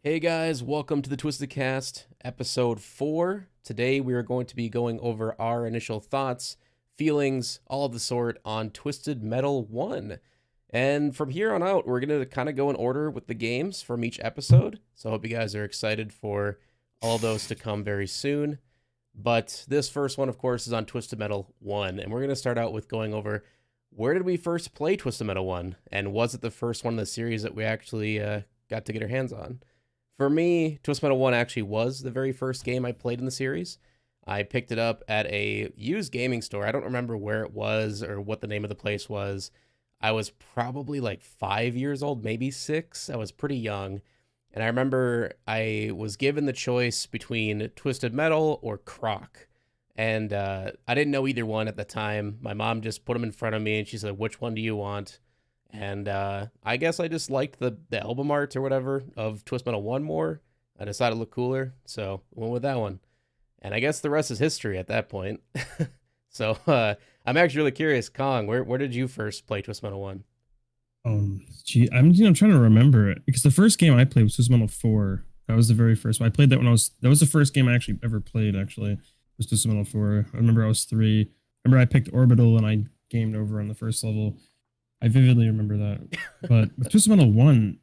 Hey guys, welcome to the Twisted Cast, episode 4. Today we are going to be going over our initial thoughts, feelings, all of the sort on Twisted Metal 1. And from here on out, we're going to kind of go in order with the games from each episode. So I hope you guys are excited for all those to come very soon. But this first one, of course, is on Twisted Metal 1. And we're going to start out with going over where did we first play Twisted Metal 1? And was it the first one in the series that we actually got to get our hands on? For me, Twisted Metal 1 actually was the very first game I played in the series. I picked it up at a used gaming store. I don't remember where it was or what the name of the place was. I was probably like 5 years old, maybe 6. I was pretty young. And I remember I was given the choice between Twisted Metal or Croc. And I didn't know either one at the time. My mom just put them in front of me and she said, "Which one do you want?" And I guess I just liked the album art or whatever of Twist Metal 1 more. I decided to look cooler, so went with that one. And I guess the rest is history at that point. So I'm actually really curious, Kong, where did you first play Twist Metal 1? I'm trying to remember it because the first game I played was Twisted Metal 4. That was the very first one. I played that when that was the first game I actually ever played, actually, was Twisted Metal 4. I remember I was 3. I remember I picked Orbital and I gamed over on the first level. I vividly remember that. But with Twisted Metal 1,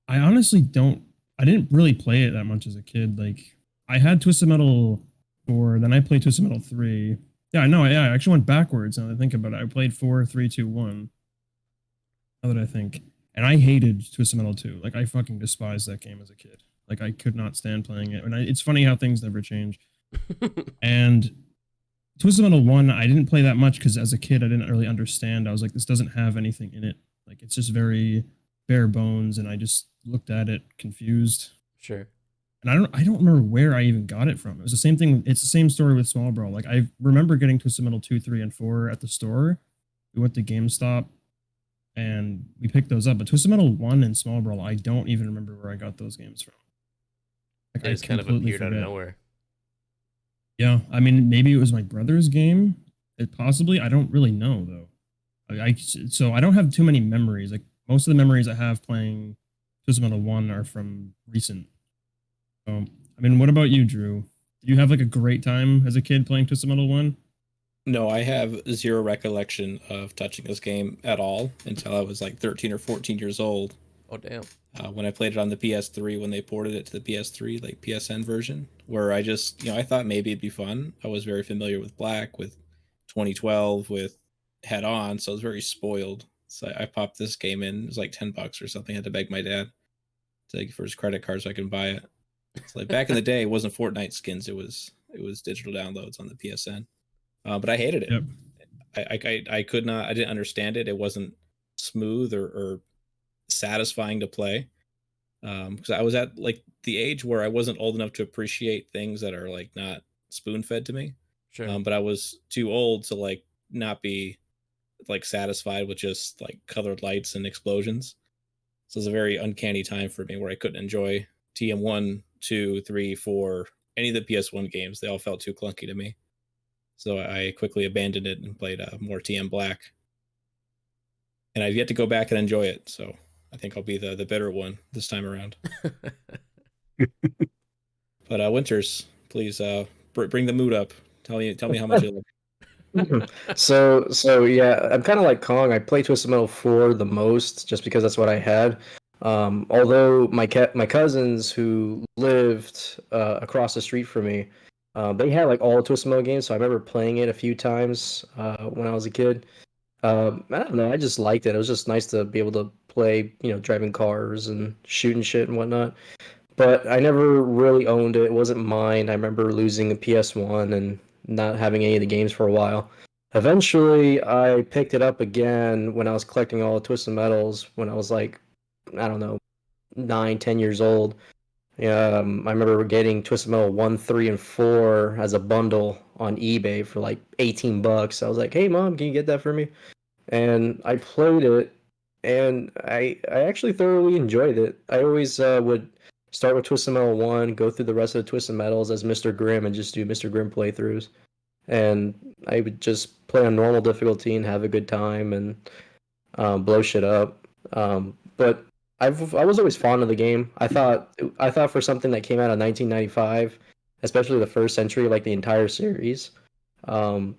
I honestly I didn't really play it that much as a kid. Like, I had Twisted Metal 4, then I played Twisted Metal 3. Yeah, I know. Yeah, I actually went backwards now that I think about it. I played 4, 3, 2, 1. Now that I think. And I hated Twisted Metal 2. Like, I fucking despised that game as a kid. Like, I could not stand playing it. And it's funny how things never change. And Twisted Metal 1, I didn't play that much because as a kid, I didn't really understand. I was like, this doesn't have anything in it. Like, it's just very bare bones. And I just looked at it confused. Sure. And I don't remember where I even got it from. It was the same thing. It's the same story with Small Brawl. Like, I remember getting Twisted Metal 2, 3, and 4 at the store. We went to GameStop and we picked those up. But Twisted Metal 1 and Small Brawl, I don't even remember where I got those games from. Like, They I just kind of completely appeared out of forget. nowhere. Yeah, I mean, maybe it was my brother's game. It possibly. I don't really know though. So I don't have too many memories. Like, most of the memories I have playing Twisted Metal 1 are from recent. I mean, what about you, Drew? Do you have like a great time as a kid playing Twisted Metal 1? No, I have zero recollection of touching this game at all until I was like 13 or 14 years old. Oh, damn. When I played it on the PS3, when they ported it to the PS3, like PSN version, where I just, I thought maybe it'd be fun. I was very familiar with Black, with 2012, with Head On, so I was very spoiled. So I popped this game in. It was like $10 or something. I had to beg my dad for his credit card so I can buy it. It's like back in the day, it wasn't Fortnite skins. It was digital downloads on the PSN. But I hated it. Yep. I could not. I didn't understand it. It wasn't smooth or satisfying to play. Because I was at like the age where I wasn't old enough to appreciate things that are like not spoon fed to me. Sure. But I was too old to like not be like satisfied with just like colored lights and explosions. So it was a very uncanny time for me where I couldn't enjoy TM1, 2, 3, 4, any of the PS1 games. They all felt too clunky to me. So I quickly abandoned it and played more TM Black. And I've yet to go back and enjoy it. So I think I'll be the better one this time around. But Winters, please bring the mood up. Tell me how much you like. So yeah, I'm kind of like Kong. I play Twisted Metal 4 the most just because that's what I had. Although my cousins who lived across the street from me, they had like all the Twisted Metal games, so I remember playing it a few times when I was a kid. I don't know, I just liked it. It was just nice to be able to play, driving cars and shooting shit and whatnot. But I never really owned it. It wasn't mine. I remember losing a PS1 and not having any of the games for a while. Eventually, I picked it up again when I was collecting all the Twisted Metals when I was like, I don't know, 9, 10 years old. I remember getting Twisted Metal 1, 3, and 4 as a bundle on eBay for like $18. I was like, "Hey, Mom, can you get that for me?" And I played it, and I actually thoroughly enjoyed it. I always would start with Twisted Metal 1, go through the rest of the Twisted Metals as Mr. Grimm, and just do Mr. Grimm playthroughs. And I would just play on normal difficulty and have a good time and blow shit up. But I was always fond of the game. I thought for something that came out in 1995, especially the first entry, like the entire series, um,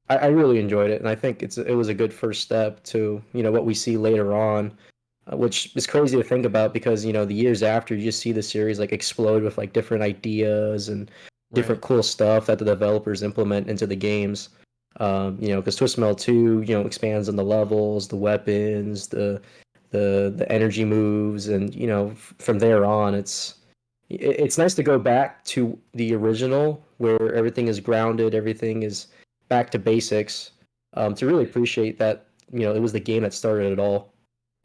I really enjoyed it, and I think it was a good first step to what we see later on, which is crazy to think about because the years after you just see the series like explode with like different ideas and different Right. cool stuff that the developers implement into the games. Because Twisted Metal 2, expands on the levels, the weapons, the energy moves, and from there on, it's nice to go back to the original where everything is grounded, everything is back to basics, to really appreciate that it was the game that started it all.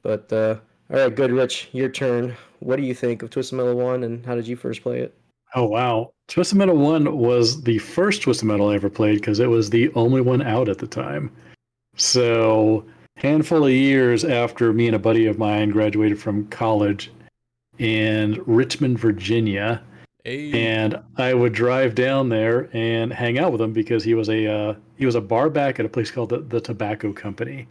But all right, Goodrich, your turn. What do you think of Twisted Metal 1, and how did you first play it? Oh wow. Twisted Metal 1 was the first Twisted Metal I ever played because it was the only one out at the time. So, handful of years after me and a buddy of mine graduated from college in Richmond, Virginia, Hey. and I would drive down there and hang out with him because he was a bar back at a place called the Tobacco Company,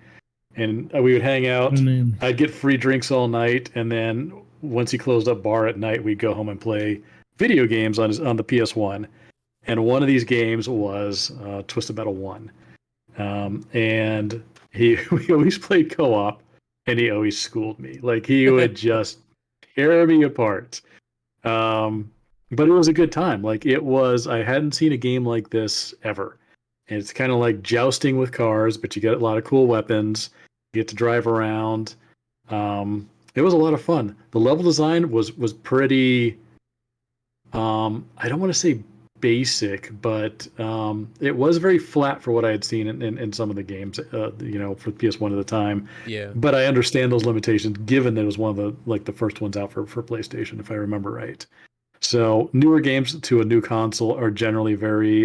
and we would hang What a out. name. I'd get free drinks all night, and then once he closed up bar at night, we'd go home and play video games on the PS1. And one of these games was Twisted Metal 1. And we always played co-op, and he always schooled me. Like he would just tear me apart. But it was a good time. Like it was, I hadn't seen a game like this ever. And it's kind of like jousting with cars, but you get a lot of cool weapons. You get to drive around. It was a lot of fun. The level design was pretty. I don't want to say basic, but it was very flat for what I had seen in some of the games, for PS1 at the time. Yeah. But I understand those limitations, given that it was one of the first ones out for PlayStation, if I remember right. So newer games to a new console are generally very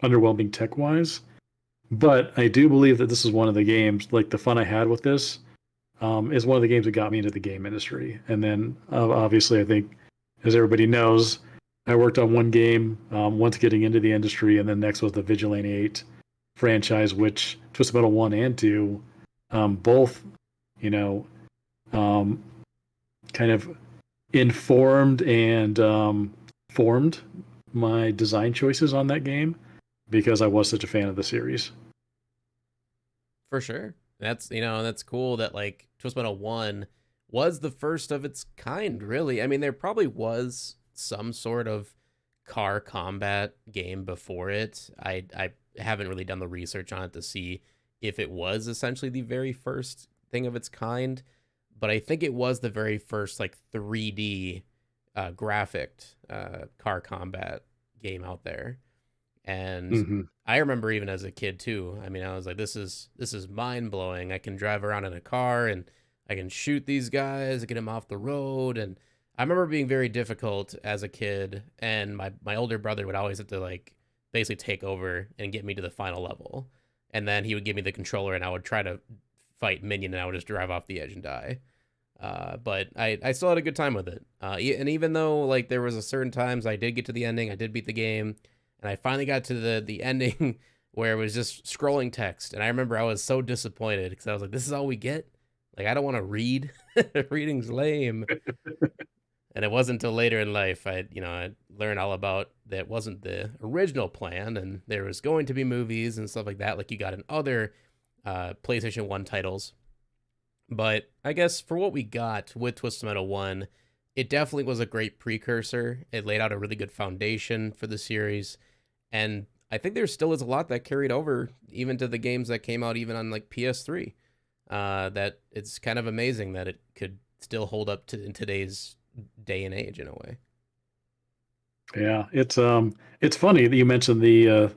underwhelming tech wise. But I do believe that this is one of the games, like the fun I had with this, is one of the games that got me into the game industry. And then obviously, I think, as everybody knows, I worked on one game once getting into the industry, and then next was the Vigilante 8 franchise, which Twisted Metal 1 and 2 both, um, kind of informed and formed my design choices on that game because I was such a fan of the series. For sure. That's cool that like Twisted Metal 1 was the first of its kind, really. I mean, there probably was some sort of car combat game before it. I haven't really done the research on it to see if it was essentially the very first thing of its kind, but I think it was the very first like 3D graphic car combat game out there. And Mm-hmm. I remember even as a kid too. I mean, I was like, this is mind blowing. I can drive around in a car and I can shoot these guys, get them off the road. And I remember being very difficult as a kid, and my older brother would always have to like basically take over and get me to the final level, and then he would give me the controller and I would try to fight minion and I would just drive off the edge and die. But I still had a good time with it. And even though like there was a certain times I did get to the ending, I did beat the game, and I finally got to the ending where it was just scrolling text. And I remember I was so disappointed because I was like, this is all we get? Like, I don't want to read. Reading's lame. And it wasn't until later in life I learned all about that wasn't the original plan, and there was going to be movies and stuff like that, like you got in other PlayStation 1 titles. But I guess for what we got with Twisted Metal 1, it definitely was a great precursor. It laid out a really good foundation for the series. And I think there still is a lot that carried over even to the games that came out even on like PS3. That it's kind of amazing that it could still hold up to in today's day and age in a way. Yeah, it's funny that you mentioned the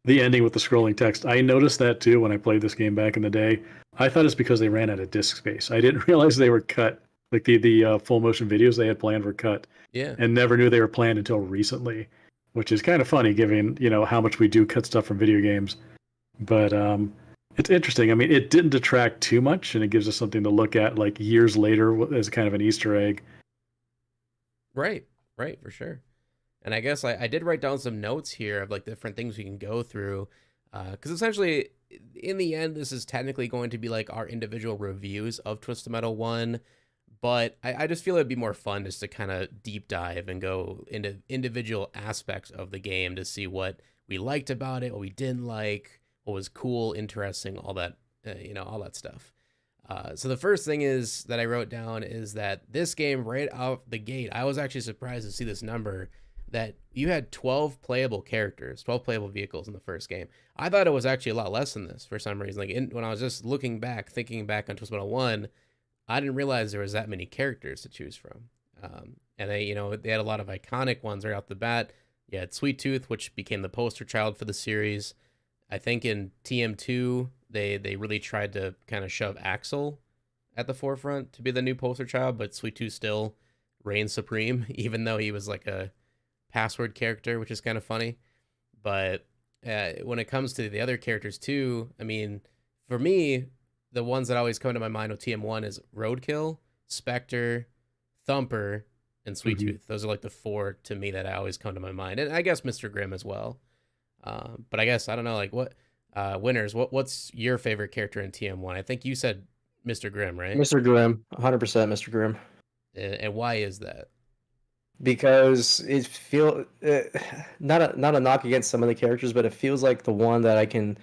ending with the scrolling text. I noticed that too when I played this game back in the day. I thought it's because they ran out of disk space. I didn't realize they were cut. Like the full motion videos they had planned were cut, Yeah. and never knew they were planned until recently, which is kind of funny given how much we do cut stuff from video games. But it's interesting. I mean, it didn't detract too much, and it gives us something to look at like years later as kind of an Easter egg. Right, for sure. And I guess I did write down some notes here of like different things we can go through. Because essentially, in the end, this is technically going to be like our individual reviews of Twisted Metal 1. But I just feel it'd be more fun just to kind of deep dive and go into individual aspects of the game to see what we liked about it, what we didn't like, what was cool, interesting, all that, all that stuff. So the first thing is that I wrote down is that this game right out the gate, I was actually surprised to see this number, that you had 12 playable characters, 12 playable vehicles in the first game. I thought it was actually a lot less than this for some reason. Like when I was just thinking back on Twist Metal 1, I didn't realize there was that many characters to choose from. And they had a lot of iconic ones right off the bat. You had Sweet Tooth, which became the poster child for the series. I think in TM2, they really tried to kind of shove Axel at the forefront to be the new poster child, but Sweet Tooth still reigns supreme, even though he was like a password character, which is kind of funny. But when it comes to the other characters too, I mean, for me, the ones that always come to my mind with TM1 is Roadkill, Spectre, Thumper, and Sweet Tooth. Those are like the four to me that always come to my mind, and I guess Mr. Grimm as well. But I guess I don't know, like what winners. What's your favorite character in TM1? I think you said Mr. Grimm, right? Mr. Grimm, 100% Mr. Grimm. And why is that? Because it not a knock against some of the characters, but it feels like the one that I can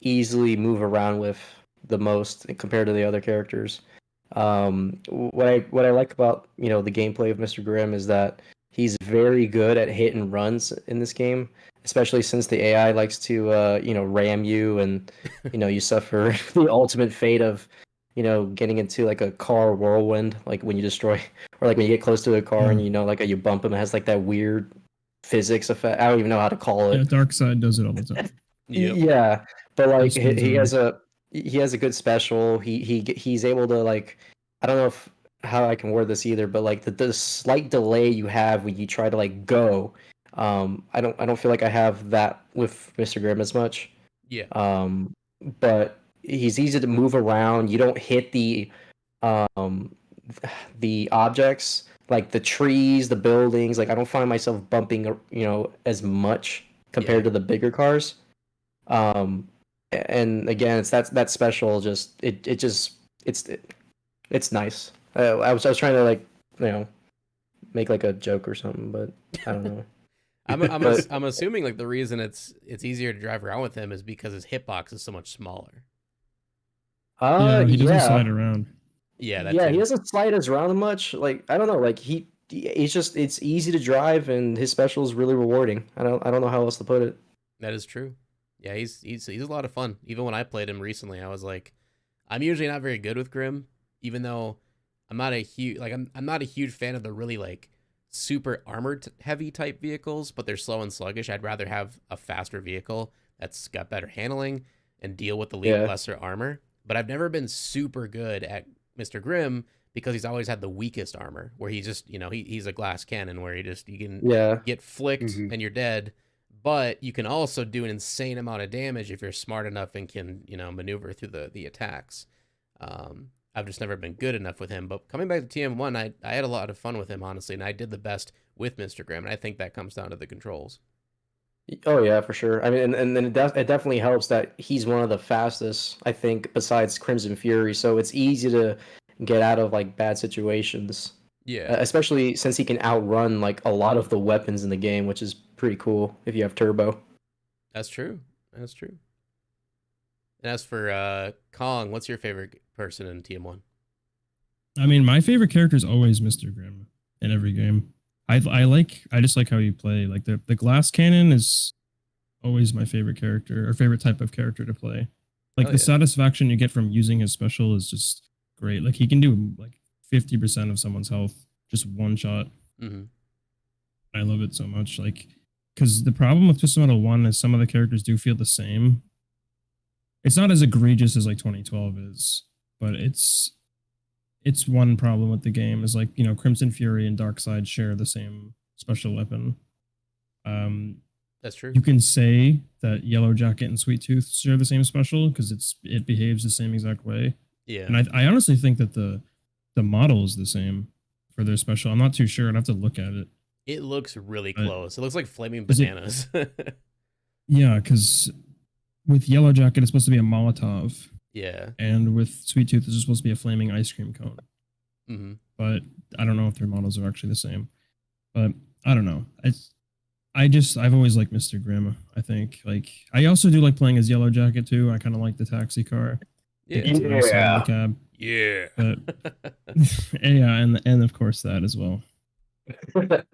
easily move around with the most compared to the other characters. What I like about the gameplay of Mr. Grimm is that he's very good at hit and runs in this game, especially since the AI likes to ram you, and you suffer the ultimate fate of getting into like a car whirlwind, like when you destroy, or like when you get close to a car and you bump him, it has like that weird physics effect. I don't even know how to call it. Yeah, Darkseid does it all the time. Yep. Yeah, but like he has a good special. He's able to, like, I don't know how I can word this either, but like the slight delay you have when you try to like go, I don't feel like I have that with Mr. Grimm as much. Yeah. But he's easy to move around. You don't hit the objects, like the trees, the buildings. Like I don't find myself bumping, as much compared to the bigger cars. And again, it's that special. Just it's nice. I was trying to like make like a joke or something, but I don't know. I'm assuming like the reason it's easier to drive around with him is because his hitbox is so much smaller. He doesn't slide around. Yeah, he doesn't slide as around much. Like I don't know, like it's easy to drive, and his special is really rewarding. I don't know how else to put it. That is true. Yeah, he's a lot of fun. Even when I played him recently, I was like, I'm usually not very good with Grimm, even though I'm not a huge fan of the really like super armored heavy type vehicles, but they're slow and sluggish. I'd rather have a faster vehicle that's got better handling and deal with the lesser armor. But I've never been super good at Mr. Grimm because he's always had the weakest armor, where he's just he's a glass cannon where you can get flicked and you're dead. But you can also do an insane amount of damage if you're smart enough and can, maneuver through the attacks. I've just never been good enough with him. But coming back to TM1, I had a lot of fun with him, honestly, and I did the best with Mr. Grimm, and I think that comes down to the controls. Oh yeah, for sure. I mean, and it definitely helps that he's one of the fastest, I think, besides Crimson Fury. So it's easy to get out of like bad situations. Yeah. Especially since he can outrun like a lot of the weapons in the game, which is pretty cool if you have turbo. That's true. And as for Kong, what's your favorite person in TM1? I mean, my favorite character is always Mr. Grimm in every game. I just like how you play. Like the glass cannon is always my favorite character, or favorite type of character to play. Like satisfaction you get from using his special is just great. Like he can do like 50% of someone's health just one shot. Mm-hmm. I love it so much. Like, because the problem with Twisted Metal 1 is some of the characters do feel the same. It's not as egregious as like 2012 is, but it's one problem with the game is like, Crimson Fury and Darkseid share the same special weapon. That's true. You can say that Yellow Jacket and Sweet Tooth share the same special because it behaves the same exact way. Yeah. And I honestly think that the model is the same for their special. I'm not too sure. I'd have to look at it. It looks really close. It looks like flaming bananas. Yeah, because with Yellow Jacket, it's supposed to be a Molotov. Yeah. And with Sweet Tooth, it's supposed to be a flaming ice cream cone. Mm-hmm. but I don't know if their models are actually the same. But I don't know. I've always liked Mr. Grimm. I think I also do like playing as Yellow Jacket too. I kind of like the taxi car. Yeah. It's a nice side of the cab. Yeah. But yeah, and of course that as well. But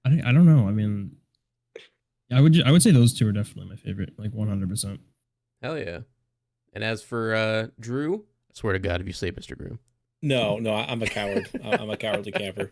I don't know. I mean, I would say those two are definitely my favorite, like 100%. Hell yeah. And as for Drew, I swear to God, if you say Mr. Groom. No, I'm a coward. I'm a cowardly camper.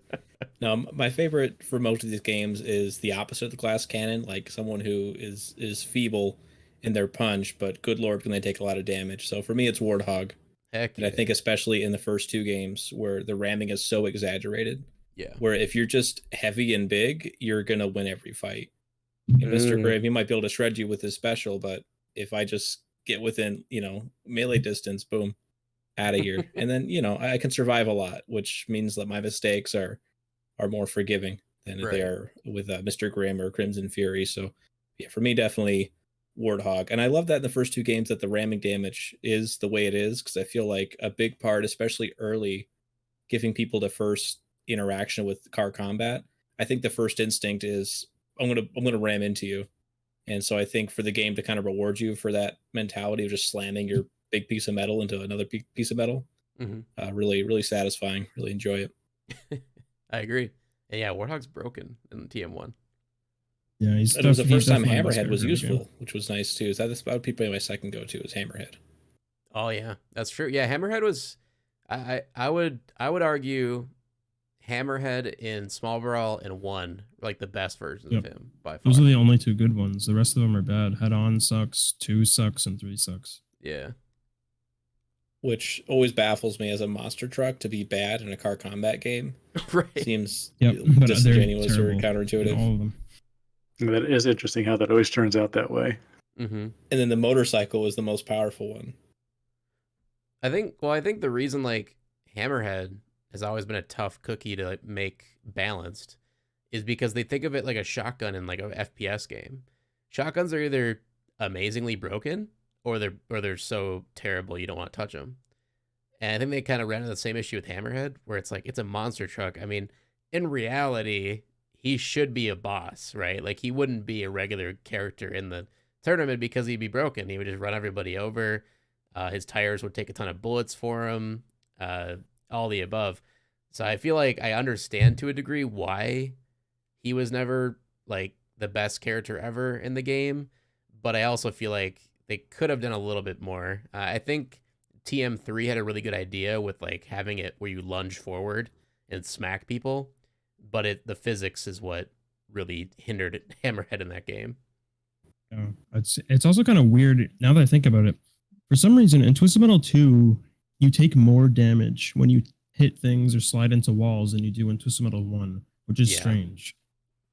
No, my favorite for most of these games is the opposite of the glass cannon, like someone who is feeble in their punch, but good lord, can they take a lot of damage. So for me, it's Warthog. Heck And yeah. I think especially in the first two games where the ramming is so exaggerated, Yeah. where if you're just heavy and big, you're going to win every fight. And Mr. Grave, he might be able to shred you with his special, but if I just get within, melee distance, boom, out of here. And then, I can survive a lot, which means that my mistakes are more forgiving than if they are with Mr. Grimm or Crimson Fury. So, yeah, for me, definitely Warthog. And I love that in the first two games that the ramming damage is the way it is, because I feel like a big part, especially early, giving people the first interaction with car combat. I think the first instinct is I'm gonna ram into you. And so I think for the game to kind of reward you for that mentality of just slamming your big piece of metal into another piece of metal, really, really satisfying. Really enjoy it. I agree. And yeah, Warthog's broken in TM1. Yeah, it was the first time Hammerhead was useful, which was nice too. So that would be my second go-to is Hammerhead. Oh yeah, that's true. Yeah, Hammerhead was. I would argue Hammerhead in Small Brawl and 1 like the best versions of him by far. Those are the only two good ones. The rest of them are bad. Head On sucks, 2 sucks, and 3 sucks. Yeah. Which always baffles me as a monster truck to be bad in a car combat game. Right. Seems but disingenuous or counterintuitive. All of them. That is interesting how that always turns out that way. Mm-hmm. And then the motorcycle is the most powerful one. I think the reason like Hammerhead has always been a tough cookie to like make balanced is because they think of it like a shotgun in like an FPS game. Shotguns are either amazingly broken or they're so terrible you don't want to touch them. And I think they kind of ran into the same issue with Hammerhead, where it's like it's a monster truck. I mean, in reality, he should be a boss, right? Like he wouldn't be a regular character in the tournament because he'd be broken. He would just run everybody over. His tires would take a ton of bullets for him. All the above. So I feel like I understand to a degree why he was never like the best character ever in the game, but I also feel like they could have done a little bit more. I think TM3 had a really good idea with like having it where you lunge forward and smack people, but the physics is what really hindered Hammerhead in that game. Yeah, it's also kind of weird now that I think about it. For some reason, in Twisted Metal 2, you take more damage when you hit things or slide into walls than you do in Twisted Metal 1, which is strange.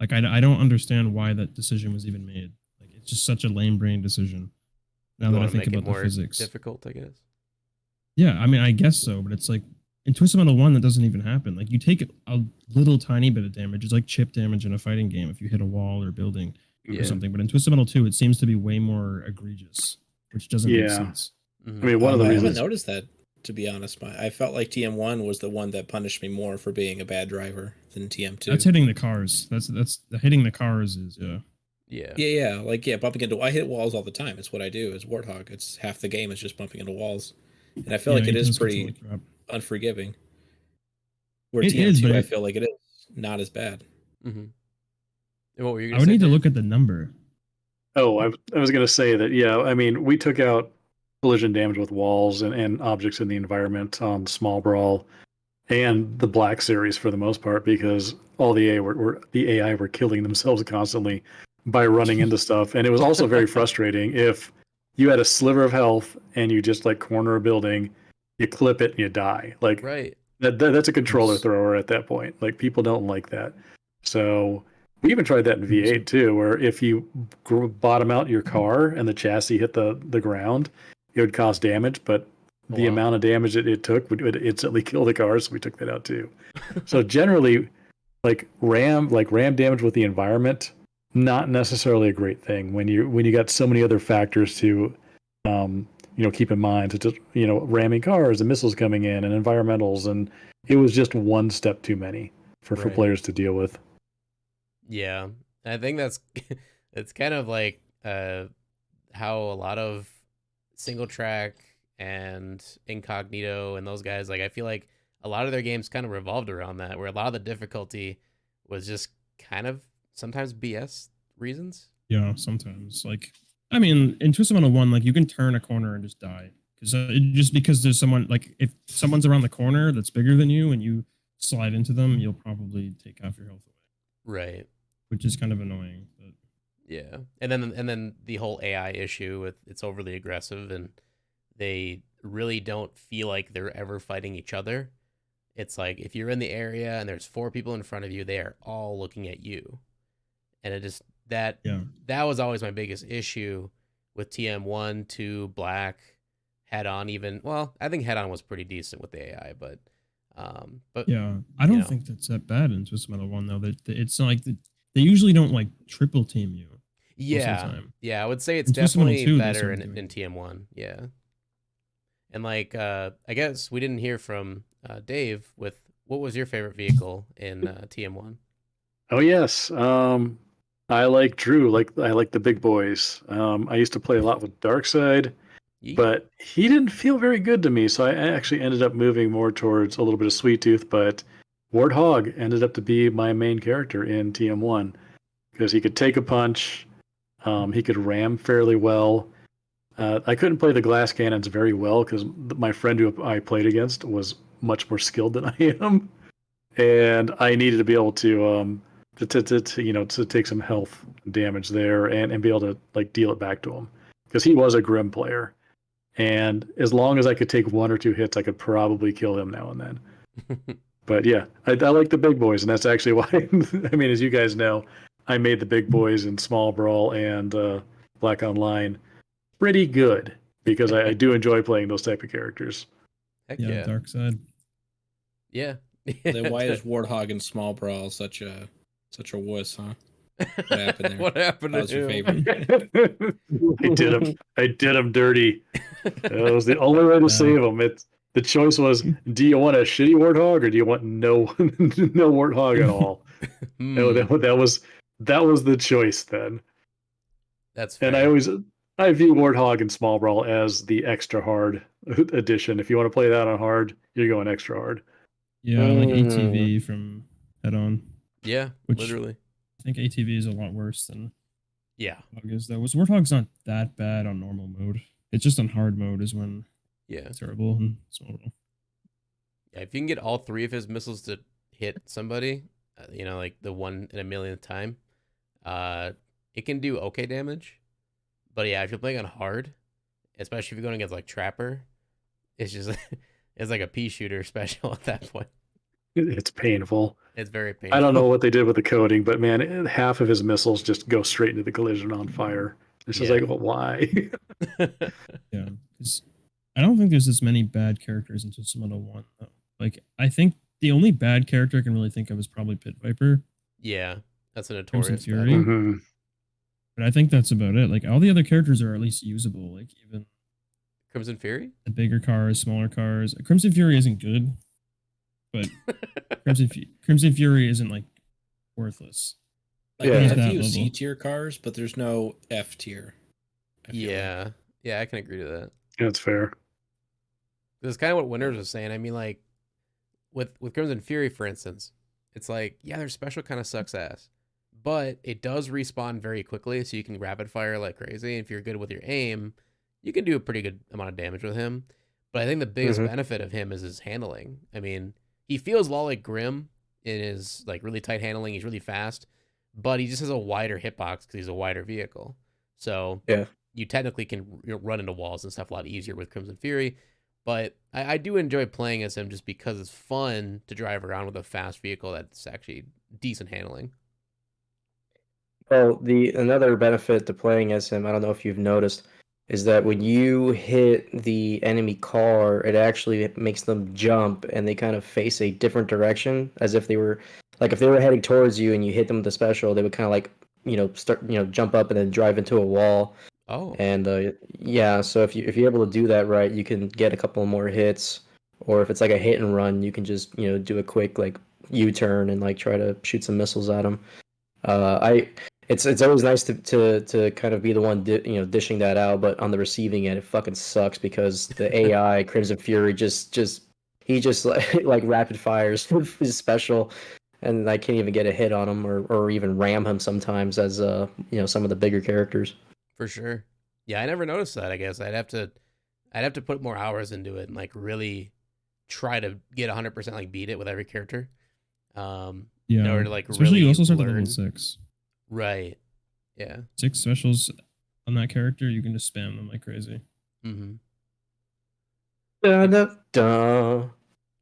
Like, I don't understand why that decision was even made. Like, it's just such a lame brain decision. Now that I think about the physics. Difficult, I guess. Yeah, I mean, I guess so, but it's like in Twisted Metal 1, that doesn't even happen. Like, you take a little tiny bit of damage. It's like chip damage in a fighting game if you hit a wall or building or something. But in Twisted Metal 2, it seems to be way more egregious, which doesn't make sense. Mm-hmm. I mean, one of the reasons I haven't noticed that, to be honest. I felt like TM1 was the one that punished me more for being a bad driver than TM2. That's hitting the cars. That's hitting the cars is Yeah. Bumping into. I hit walls all the time. It's what I do. As Warthog, it's half the game is just bumping into walls, and I feel like it is pretty unforgiving. Where TM2, I feel like it is not as bad. Mm-hmm. And what were you? I would need to look at the number. Oh, I was going to say that. Yeah, I mean, we took out collision damage with walls and objects in the environment on Small Brawl and the Black series for the most part, because all the AI were killing themselves constantly by running into stuff. And it was also very frustrating if you had a sliver of health and you just like corner a building, you clip it and you die. Like that's a controller thrower at that point. Like people don't like that. So we even tried that in V8 too, where if you bottom out your car and the chassis hit the ground, it would cause damage, but the amount of damage it took would instantly kill the cars. So we took that out too. So generally, like ram damage with the environment, not necessarily a great thing when you got so many other factors to keep in mind to just, ramming cars and missiles coming in and environmentals, and it was just one step too many for Right. players to deal with. Yeah, I think that's it's kind of like how a lot of single track and incognito and those guys, like I feel like a lot of their games kind of revolved around that, where a lot of the difficulty was just kind of sometimes BS reasons. Yeah, sometimes. Like, I mean, in Twisted Metal 1, like, you can turn a corner and just die. Just because there's someone, like, if someone's around the corner that's bigger than you and you slide into them, you'll probably take half your health away. Right. Which is kind of annoying. But Yeah. And then the whole AI issue with it's overly aggressive and they really don't feel like they're ever fighting each other. It's like if you're in the area and there's 4 people in front of you, they are all looking at you. And it just that was always my biggest issue with TM1, 2, Black, Head On even. Well, I think Head On was pretty decent with the AI, but yeah, I don't think that's that bad in Twisted Metal 1 though. That it's not like they usually don't like triple team you. Yeah. Yeah, I would say it's in definitely 2, better in TM1. Yeah. And like I guess we didn't hear from Dave with what was your favorite vehicle in TM1? Oh yes, I like Drew. I like the big boys. I used to play a lot with Darkseid, but he didn't feel very good to me. So I actually ended up moving more towards a little bit of Sweet Tooth. But Warthog ended up to be my main character in TM1 because he could take a punch. He could ram fairly well. I couldn't play the glass cannons very well because my friend who I played against was much more skilled than I am, and I needed to be able to take some health damage there and be able to like deal it back to him because he was a grim player, and as long as I could take 1 or 2 hits, I could probably kill him now and then. But yeah, I like the big boys, and that's actually why. I mean, as you guys know, I made the big boys in Small Brawl and Black Online pretty good because I do enjoy playing those type of characters. Heck yeah, Darkseid. Yeah. Then why is Warthog in Small Brawl such a wuss, huh? What happened there? What happened to That was your him? favorite. I did him dirty. That was the only way to save him. The choice was: do you want a shitty Warthog or do you want no Warthog at all? That was the choice then. That's fair. And I view Warthog and Small Brawl as the extra hard edition. If you want to play that on hard, you're going extra hard. Yeah, like ATV from Head On. Yeah, literally. I think ATV is a lot worse than Warthog is though. Warthog's not that bad on normal mode. It's just on hard mode is when it's terrible in Small Brawl. Yeah, if you can get all 3 of his missiles to hit somebody, like the 1 in a millionth time, it can do okay damage. But yeah, if you're playing on hard, especially if you're going against like Trapper, it's just it's like a pea shooter special at that point. It's painful. It's very painful. I don't know what they did with the coding, but man, half of his missiles just go straight into the collision on fire. It's just like, well, why? Yeah, because I don't think there's this many bad characters in Twisted Metal 1 though. Like, I think the only bad character I can really think of is probably Pit Viper. Yeah, that's a notorious Fury. Mm-hmm. But I think that's about it. Like, all the other characters are at least usable. Like, even Crimson Fury? The bigger cars, smaller cars. Crimson Fury isn't good, but Crimson Fury isn't, like, worthless. Like, yeah, a few C tier cars, but there's no F tier. Yeah. Yeah, I can agree to that. That's fair. That's kind of what Winters was saying. I mean, like, with Crimson Fury, for instance, it's like, yeah, their special kind of sucks ass. But it does respawn very quickly, so you can rapid fire like crazy. If you're good with your aim, you can do a pretty good amount of damage with him. But I think the biggest benefit of him is his handling. I mean, he feels a lot like Grim in his like really tight handling. He's really fast, but he just has a wider hitbox because he's a wider vehicle. So you technically can run into walls and stuff a lot easier with Crimson Fury. But I do enjoy playing as him just because it's fun to drive around with a fast vehicle that's actually decent handling. Well, another benefit to playing as him, I don't know if you've noticed, is that when you hit the enemy car, it actually makes them jump and they kind of face a different direction, as if they were, like if they were heading towards you and you hit them with the special, they would kind of like, start, jump up and then drive into a wall. Oh, And yeah, so if you're able to do that right, you can get a couple more hits, or if it's like a hit and run, you can just do a quick like U-turn and like try to shoot some missiles at them. I it's always nice to kind of be the one dishing that out, but on the receiving end, it fucking sucks because the AI Crimson Fury he just like rapid fires his special, and I can't even get a hit on him or even ram him sometimes as some of the bigger characters. for sure. Yeah, I never noticed that. I guess I'd have to put more hours into it and like really try to get 100% like beat it with every character. In Yeah, order to like especially really you also start at learn. level 6. Right. Yeah. 6 specials on that character, you can just spam them like crazy. Mm-hmm. Da, da, da.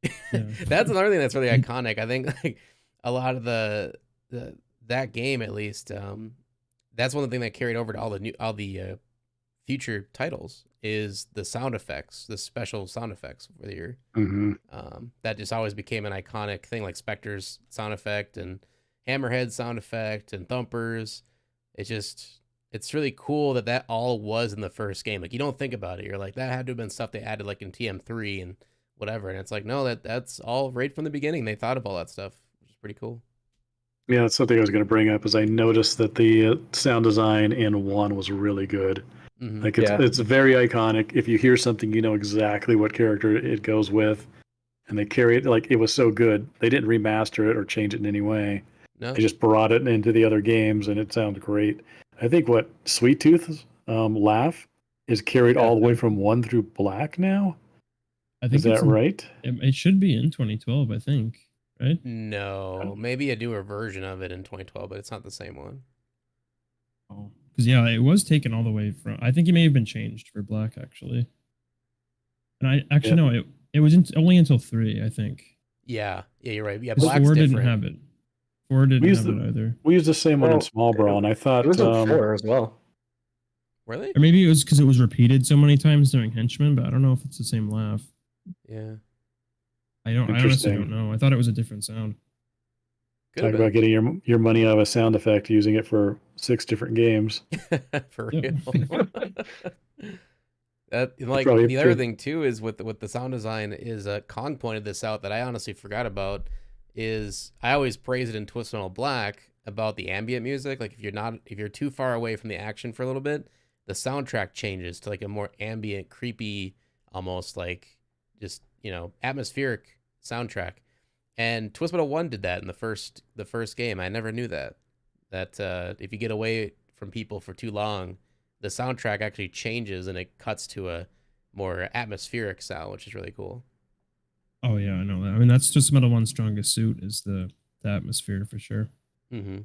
Yeah. That's another thing that's really iconic. I think like a lot of the that game at least, that's one thing that carried over to all the future titles is the sound effects, the special sound effects for the year. Mm-hmm. That just always became an iconic thing, like Spectre's sound effect and Hammerhead's sound effect and Thumper's. It's really cool that all was in the first game. Like you don't think about it, you're like that had to have been stuff they added like in TM3 and whatever, and it's like no, that's all right from the beginning. They thought of all that stuff, which is pretty cool. Yeah, that's something I was going to bring up. Is I noticed that the sound design in 1 was really good. Mm-hmm. Like Yeah. it's very iconic. If you hear something, you know exactly what character it goes with, and they carry it like it was so good. They didn't remaster it or change it in any way. No, They just brought it into the other games, and it sounded great. I think what Sweet Tooth's laugh is carried all the way from 1 through Black now. I think Is that right? It should be in 2012, I think, right? no, maybe a newer version of it in 2012, but it's not the same one. Oh, because yeah, it was taken all the way from. I think it may have been changed for Black actually. And I actually no, it was only until 3, I think. Yeah, you're right. Yeah, 'Cause Black's 4 different. didn't have it. 4 didn't have it either. We used the same one in Well, Small Brawl, and I thought It was in 4 as well. Really? Or maybe it was because it was repeated so many times during Henchman, but I don't know if it's the same laugh. Yeah. I honestly Interesting. don't know. I thought it was a different sound. Talk about getting your money out of a sound effect, using it for 6 different games. For Yeah. real. Like Probably the other good. thing too is with the sound design is Kong pointed this out that I honestly forgot about. Is I always praise it in Twisted Metal Black about the ambient music. Like if you're too far away from the action for a little bit, the soundtrack changes to like a more ambient, creepy, almost like just atmospheric soundtrack. And Twisted Metal 1 did that in the first game. I never knew that if you get away from people for too long, the soundtrack actually changes and it cuts to a more atmospheric sound, which is really cool. Oh yeah, I know that. I mean, that's just Metal 1's strongest suit is the atmosphere for sure. Mm-hmm.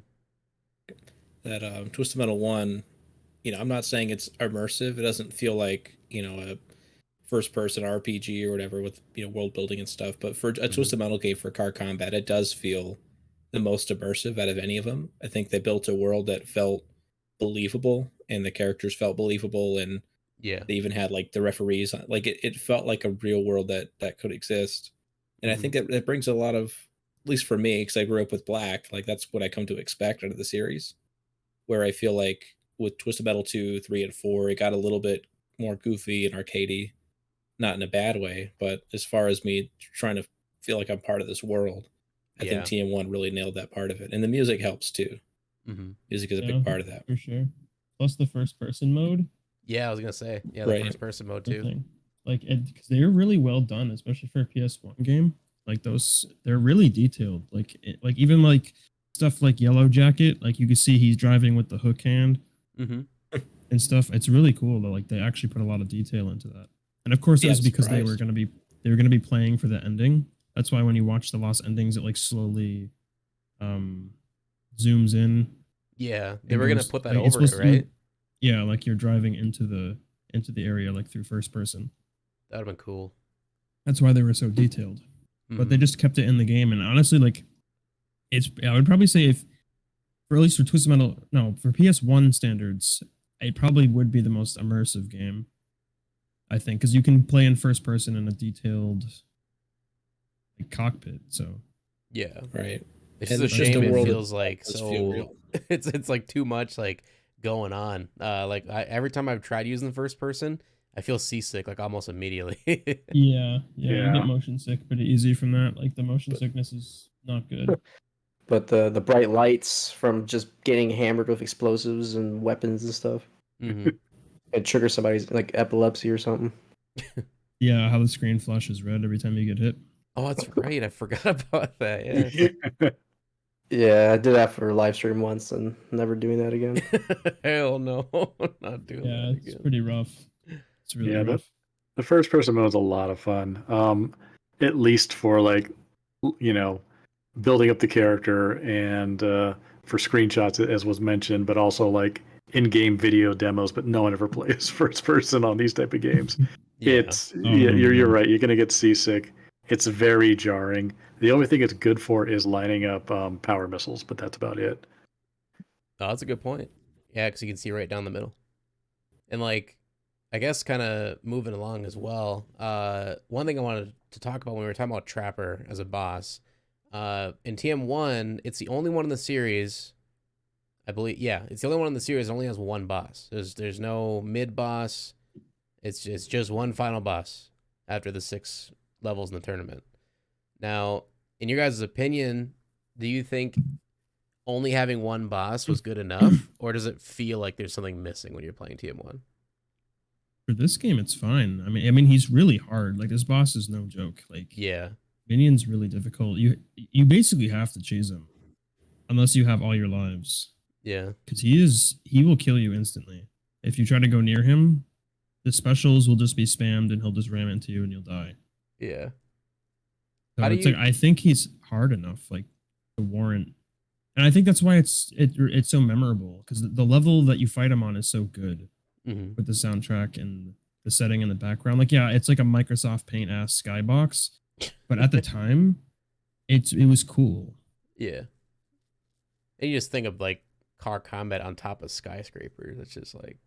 That Twisted Metal 1, I'm not saying it's immersive. It doesn't feel like, a first-person RPG or whatever with, world building and stuff. But for a Twisted Metal game for car combat, it does feel the most immersive out of any of them. I think they built a world that felt believable and the characters felt believable, and Yeah. they even had like the referees, like it felt like a real world that could exist. And I think that brings a lot of, at least for me, because I grew up with Black, like that's what I come to expect out of the series, where I feel like with Twisted Metal 2, 3, and 4, it got a little bit more goofy and arcadey, not in a bad way, but as far as me trying to feel like I'm part of this world, I think TM1 really nailed that part of it. And the music helps too. Mm-hmm. Music is a big part of that. For sure. Plus the first person mode. Yeah, I was gonna say, the first person mode too. Thing. Like, because they're really well done, especially for a PS1 game. Like they're really detailed. Like, even like stuff like Yellow Jacket. Like you can see he's driving with the hook hand and stuff. It's really cool though. Like they actually put a lot of detail into that. And of course, it was because they were gonna be playing for the ending. That's why when you watch the lost endings, it like slowly zooms in. Yeah, they were gonna put that over it, right? Yeah, like you're driving into the area like through first person. That would have been cool. That's why they were so detailed. But they just kept it in the game, and honestly, like I would probably say for at least for Twisted Metal, no, for PS1 standards, it probably would be the most immersive game. I think because you can play in first person in a detailed like, cockpit. So right. It's just a shame it feels like so. It's like too much like going on. Like every time I've tried using the first person, I feel seasick like almost immediately. Yeah, you Yeah. get motion sick pretty easy from that. Like the motion sickness is not good. But the bright lights from just getting hammered with explosives and weapons and stuff, hmm it triggers somebody's like epilepsy or something. Yeah, how the screen flashes red every time you get hit. Oh, that's right. I forgot about that. Yeah. Yeah, I did that for a live stream once and never doing that again. Hell no, not doing Yeah, that it's again. pretty rough. It's really Yeah, rough. the first person mode is a lot of fun. At least for like, you know, building up the character and for screenshots, as was mentioned, but also like in-game video demos. But no one ever plays first person on these type of games. Yeah. Yeah, no, you're no. right. You're gonna get seasick. It's very jarring. The only thing it's good for is lining up power missiles, but that's about it. Oh, that's a good point. Yeah, because you can see right down the middle. And like, I guess kind of moving along as well. One thing I wanted to talk about when we were talking about Trapper as a boss, in TM1, it's the only one in the series. I believe, yeah, it's the only one in the series that only has one boss. There's no mid boss. It's just one final boss after the 6 levels in the tournament. Now, in your guys' opinion, do you think only having one boss was good enough, or does it feel like there's something missing when you're playing TM1? For this game, it's fine. I mean, he's really hard. Like this boss is no joke. Like Yeah, Minion's really difficult. You basically have to chase him, unless you have all your lives, yeah, because he will kill you instantly. If you try to go near him, the specials will just be spammed and he'll just ram into you and you'll die. yeah. So How do it's you? like I think he's hard enough, like to warrant, and I think that's why it's so memorable because the level that you fight him on is so good Mhm. with the soundtrack and the setting in the background. Like, yeah, it's like a Microsoft Paint ass skybox, but at the time, it was cool. Yeah, and you just think of like car combat on top of skyscrapers. It's just like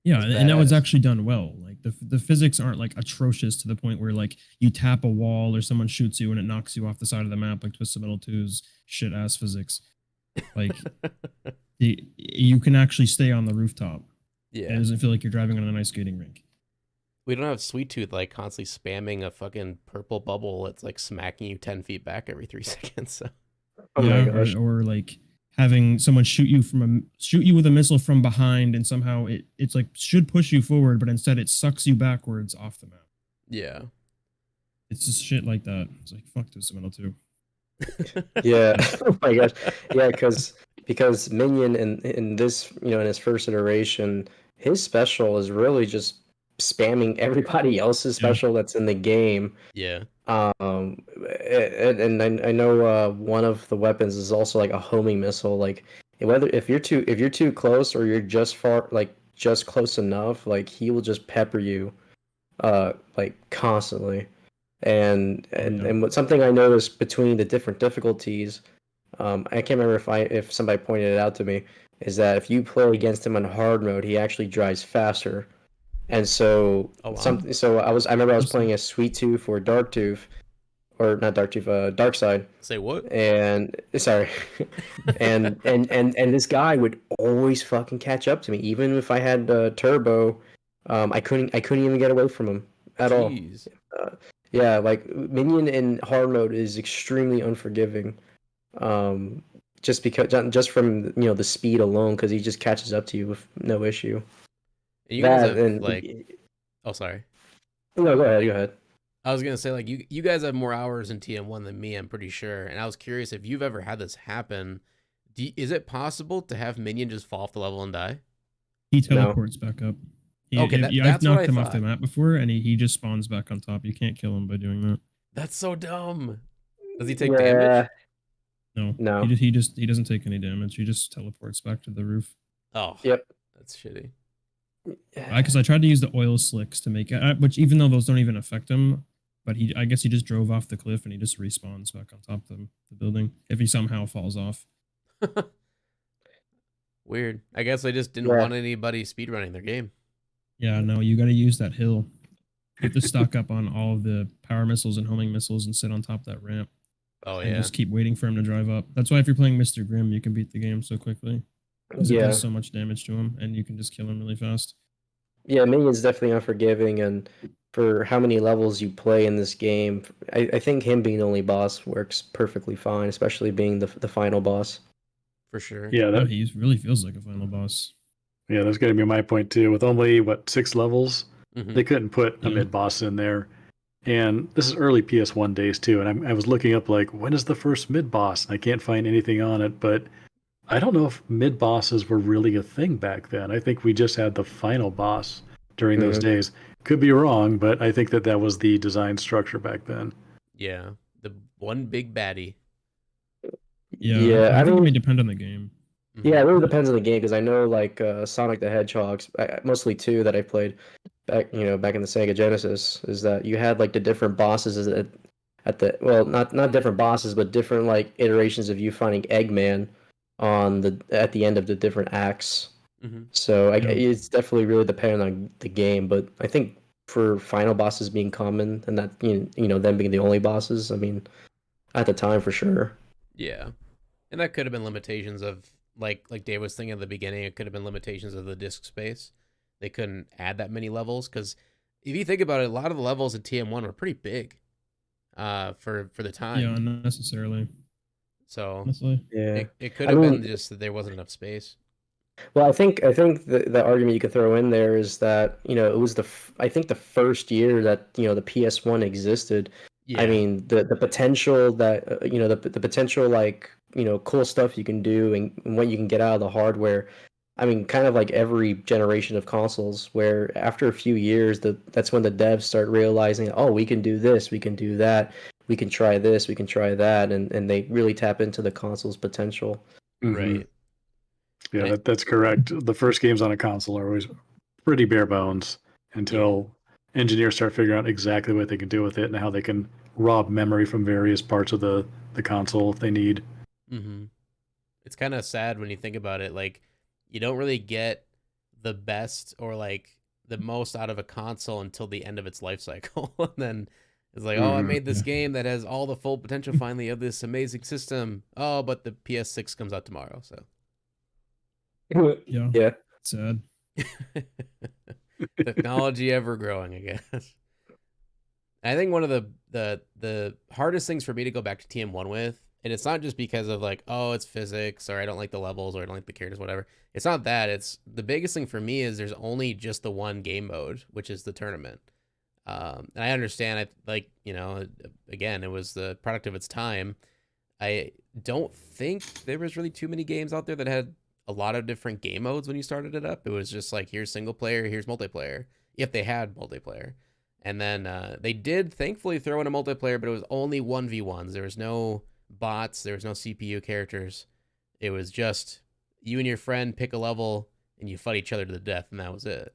Yeah, it's and that was badass. actually done well. Like the physics aren't like atrocious to the point where like you tap a wall or someone shoots you and it knocks you off the side of the map like Twisted Metal 2's shit ass physics. Like you can actually stay on the rooftop. It Yeah, doesn't feel like you're driving on an ice skating rink. we don't have Sweet Tooth like constantly spamming a fucking purple bubble. It's like smacking you 10 feet back every 3 seconds. So Oh my Yeah, gosh. or like having someone shoot you with a missile from behind and somehow it's like should push you forward, but instead it sucks you backwards off the map. yeah, It's just shit like that. It's like fuck Twisted Metal 2. Yeah. Oh my gosh. Yeah, because Minion in this, in his first iteration, his special is really just spamming everybody else's Yeah. special that's in the game. yeah, And I know one of the weapons is also like a homing missile. Like whether if you're too close or you're just far, like just close enough, like he will just pepper you, like constantly. And Oh, and yeah. and what something I noticed between the different difficulties, I can't remember if somebody pointed it out to me, is that if you play against him on hard mode, he actually drives faster. And so Oh, wow. I remember I was Interesting. playing a Sweet Tooth or Dark Tooth, or not Dark Tooth, Dark Side, Say what? and sorry, and this guy would always fucking catch up to me, even if I had turbo. I couldn't even get away from him at all. Jeez. Yeah, like Minion in hard mode is extremely unforgiving. Um, just from the speed alone, because he just catches up to you with no issue. And you guys That have and like, oh, sorry. no, go ahead, go ahead. I was gonna say like you guys have more hours in TM1 than me. I'm pretty sure. And I was curious if you've ever had this happen. Is it possible to have Minion just fall off the level and die? He No. teleports back up. Okay, I've that's what I knocked him off the thought. map before, and he just spawns back on top. You can't kill him by doing that. That's so dumb. Does he take Yeah, damage? No, no. he doesn't take any damage. He just teleports back to the roof. Oh, Yep. that's shitty. Because I tried to use the oil slicks to make it, which even though those don't even affect him, but I guess he just drove off the cliff and he just respawns back on top of the building if he somehow falls off. Weird. I guess they just didn't Yeah. want anybody speedrunning their game. Yeah, no, you got to use that hill. You have to stock up on all of the power missiles and homing missiles and sit on top of that ramp Oh and yeah. just keep waiting for him to drive up. That's why if you're playing Mr. Grimm, you can beat the game so quickly. because it Yeah. does so much damage to him, and you can just kill him really fast. Yeah, Minion's definitely unforgiving, and for how many levels you play in this game, I think him being the only boss works perfectly fine, especially being the final boss. For sure. Yeah, No, that, he really feels like a final boss. yeah, that's going to be my point too. With only what 6 levels, Mhm. they couldn't put a Yeah. mid boss in there. And this is early PS1 days too. And I was looking up like when is the first mid boss? And I can't find anything on it. But I don't know if mid bosses were really a thing back then. I think we just had the final boss during those Mhm. days. Could be wrong, but I think that that was the design structure back then. Yeah. The one big baddie. Yeah, Yeah, I I think it may mean, depend on the game. yeah, it Mhm. really depends on the game because I know like Sonic the Hedgehog's mostly two that I played back in the Sega Genesis is that you had like the different bosses at the well not different bosses but different like iterations of you finding Eggman on the at the end of the different acts. Mhm. So Yeah. it's definitely really dependent on the game, but I think for final bosses being common and that them being the only bosses, I mean at the time for sure. Yeah. And that could have been limitations of like Dave was thinking at the beginning, it could have been limitations of the disk space. They couldn't add that many levels because if you think about it, a lot of the levels in TM1 were pretty big for the time. Yeah, unnecessarily. So Honestly. Yeah. it could I have mean, been just that there wasn't enough space. well, I think the argument you could throw in there is that it was I think the first year that the PS1 existed. I Yeah. mean the potential that the potential like cool stuff you can do and what you can get out of the hardware. I mean, kind of like every generation of consoles, where after a few years, that's when the devs start realizing, oh, we can do this, we can do that, we can try this, we can try that, and they really tap into the console's potential. Mhm. Right. Yeah, And that's correct. The first games on a console are always pretty bare bones until engineers start figuring out exactly what they can do with it and how they can rob memory from various parts of the console if they need. mm-hmm. It's kind of sad when you think about it. Like, you don't really get the best or like the most out of a console until the end of its life cycle. And then it's like, oh, I Mhm. made this Yeah. game that has all the full potential finally of this amazing system. Oh, but the PS6 comes out tomorrow. So Yeah. Yeah. Sad. technology ever growing, I guess. I think one of the hardest things for me to go back to TM1 with, and it's not just because of like, oh, it's physics or I don't like the levels or I don't like the characters, whatever. It's not that. It's the biggest thing for me is there's only just the one game mode, which is the tournament. And I understand. Again, it was the product of its time. I don't think there was really too many games out there that had a lot of different game modes when you started it up. It was just like, here's single player, here's multiplayer, if they had multiplayer. And then they did thankfully throw in a multiplayer, but it was only 1v1s. There was no bots, there was no CPU characters. It was just you and your friend pick a level and you fight each other to the death, and that was it.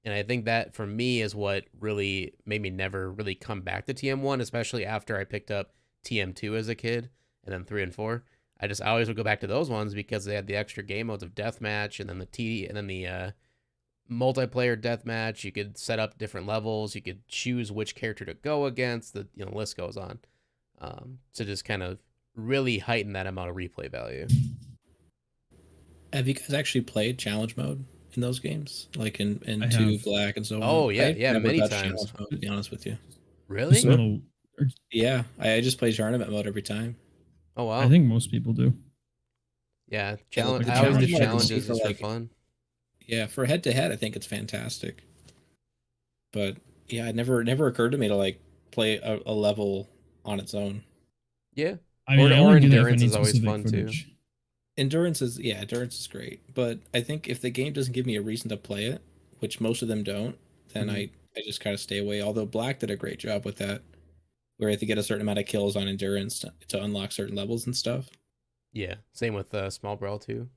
And I think that for me is what really made me never really come back to TM1, especially after I picked up TM2 as a kid and then 3 and 4. I always would go back to those ones because they had the extra game modes of deathmatch and then the multiplayer deathmatch. You could set up different levels. You could choose which character to go against. The list goes on. To just kind of really heighten that amount of replay value. Have you guys actually played challenge mode in those games, like in I Two have. Black and so on? Oh yeah, I've yeah, never many touched times. challenge mode, to be honest with you. Really? Metal, Yeah, I just play tournament mode every time. Oh wow. I think most people do. Yeah, Yeah, challenge. the I always did challenge mode I can challenges see for, just for like, fun. Yeah, for head to head, I think it's fantastic. But yeah, it never occurred to me to like play a level on its own. Yeah. I mean, Or- I or only do that if I endurance need is always specific fun, too. footage. Endurance is great, but I think if the game doesn't give me a reason to play it, which most of them don't, then Mhm. I just kind of stay away. Although Black did a great job with that, where you have to get a certain amount of kills on endurance to unlock certain levels and stuff. Yeah. Same with Small Brawl too.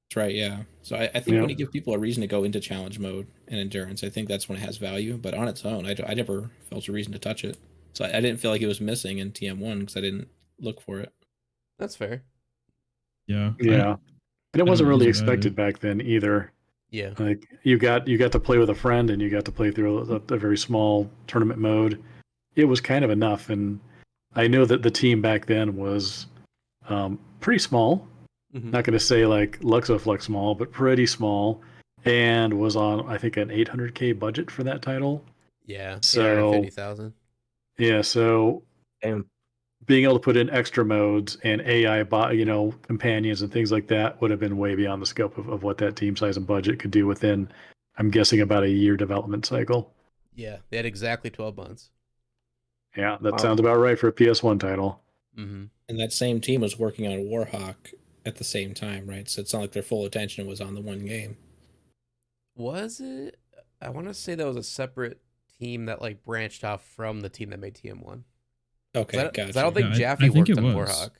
That's right, yeah. So I think Yeah. when you give people a reason to go into challenge mode and endurance, I think that's when it has value. But on its own, I never felt a reason to touch it. So I didn't feel like it was missing in TM1 because I didn't look for it. That's fair. Yeah. Yeah. And it I wasn't don't really use it either. expected back then either. Yeah. Like you got to play with a friend and you got to play through a very small tournament mode. It was kind of enough, and I know that the team back then was pretty small. Mhm. Not going to say like Luxoflux small, but pretty small, and was on I think an 800K budget for that title. Yeah, So 850,000. yeah, so Damn. being able to put in extra modes and AI companions and things like that would have been way beyond the scope of what that team size and budget could do within, I'm guessing, about a year development cycle. Yeah, they had exactly 12 months. Yeah, that Wow. sounds about right for a PS1 title. Mm-hmm. And that same team was working on Warhawk at the same time, right? So it's not like their full attention was on the one game. Was it? I want to say that was a separate team that like branched off from the team that made TM1. Okay, 'Cause gotcha. I don't think Yeah, I Jaffe think worked it on was. Warhawk.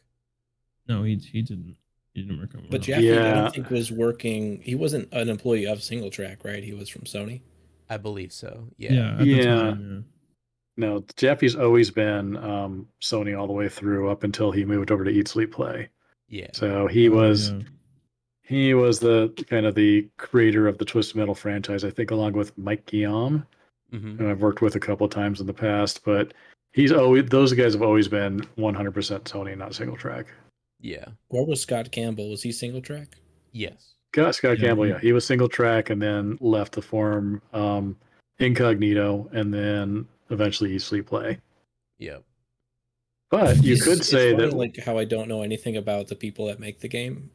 No, he didn't. He didn't work on But Warhawk. Jaffe, I Yeah. don't think was working. He wasn't an employee of Single Track, right? He was from Sony. I believe so. Yeah, at the Yeah. time, No, Jaffe's always been Sony all the way through up until he moved over to Eat Sleep Play. Yeah. So he yeah. was Yeah. he was the kind of the creator of the Twisted Metal franchise, I think, along with Mike Guillaume, Mm-hmm. who I've worked with a couple of times in the past. But those guys have always been 100% Sony, not Single Track. Yeah. Where was Scott Campbell? Was he Single Track? Yes. Scott Yeah, Campbell, yeah, he was Single Track and then left to form Incognito and then eventually Eat Sleep Play. Yep. But you It's- could say it's funny, that like how I don't know anything about the people that make the game,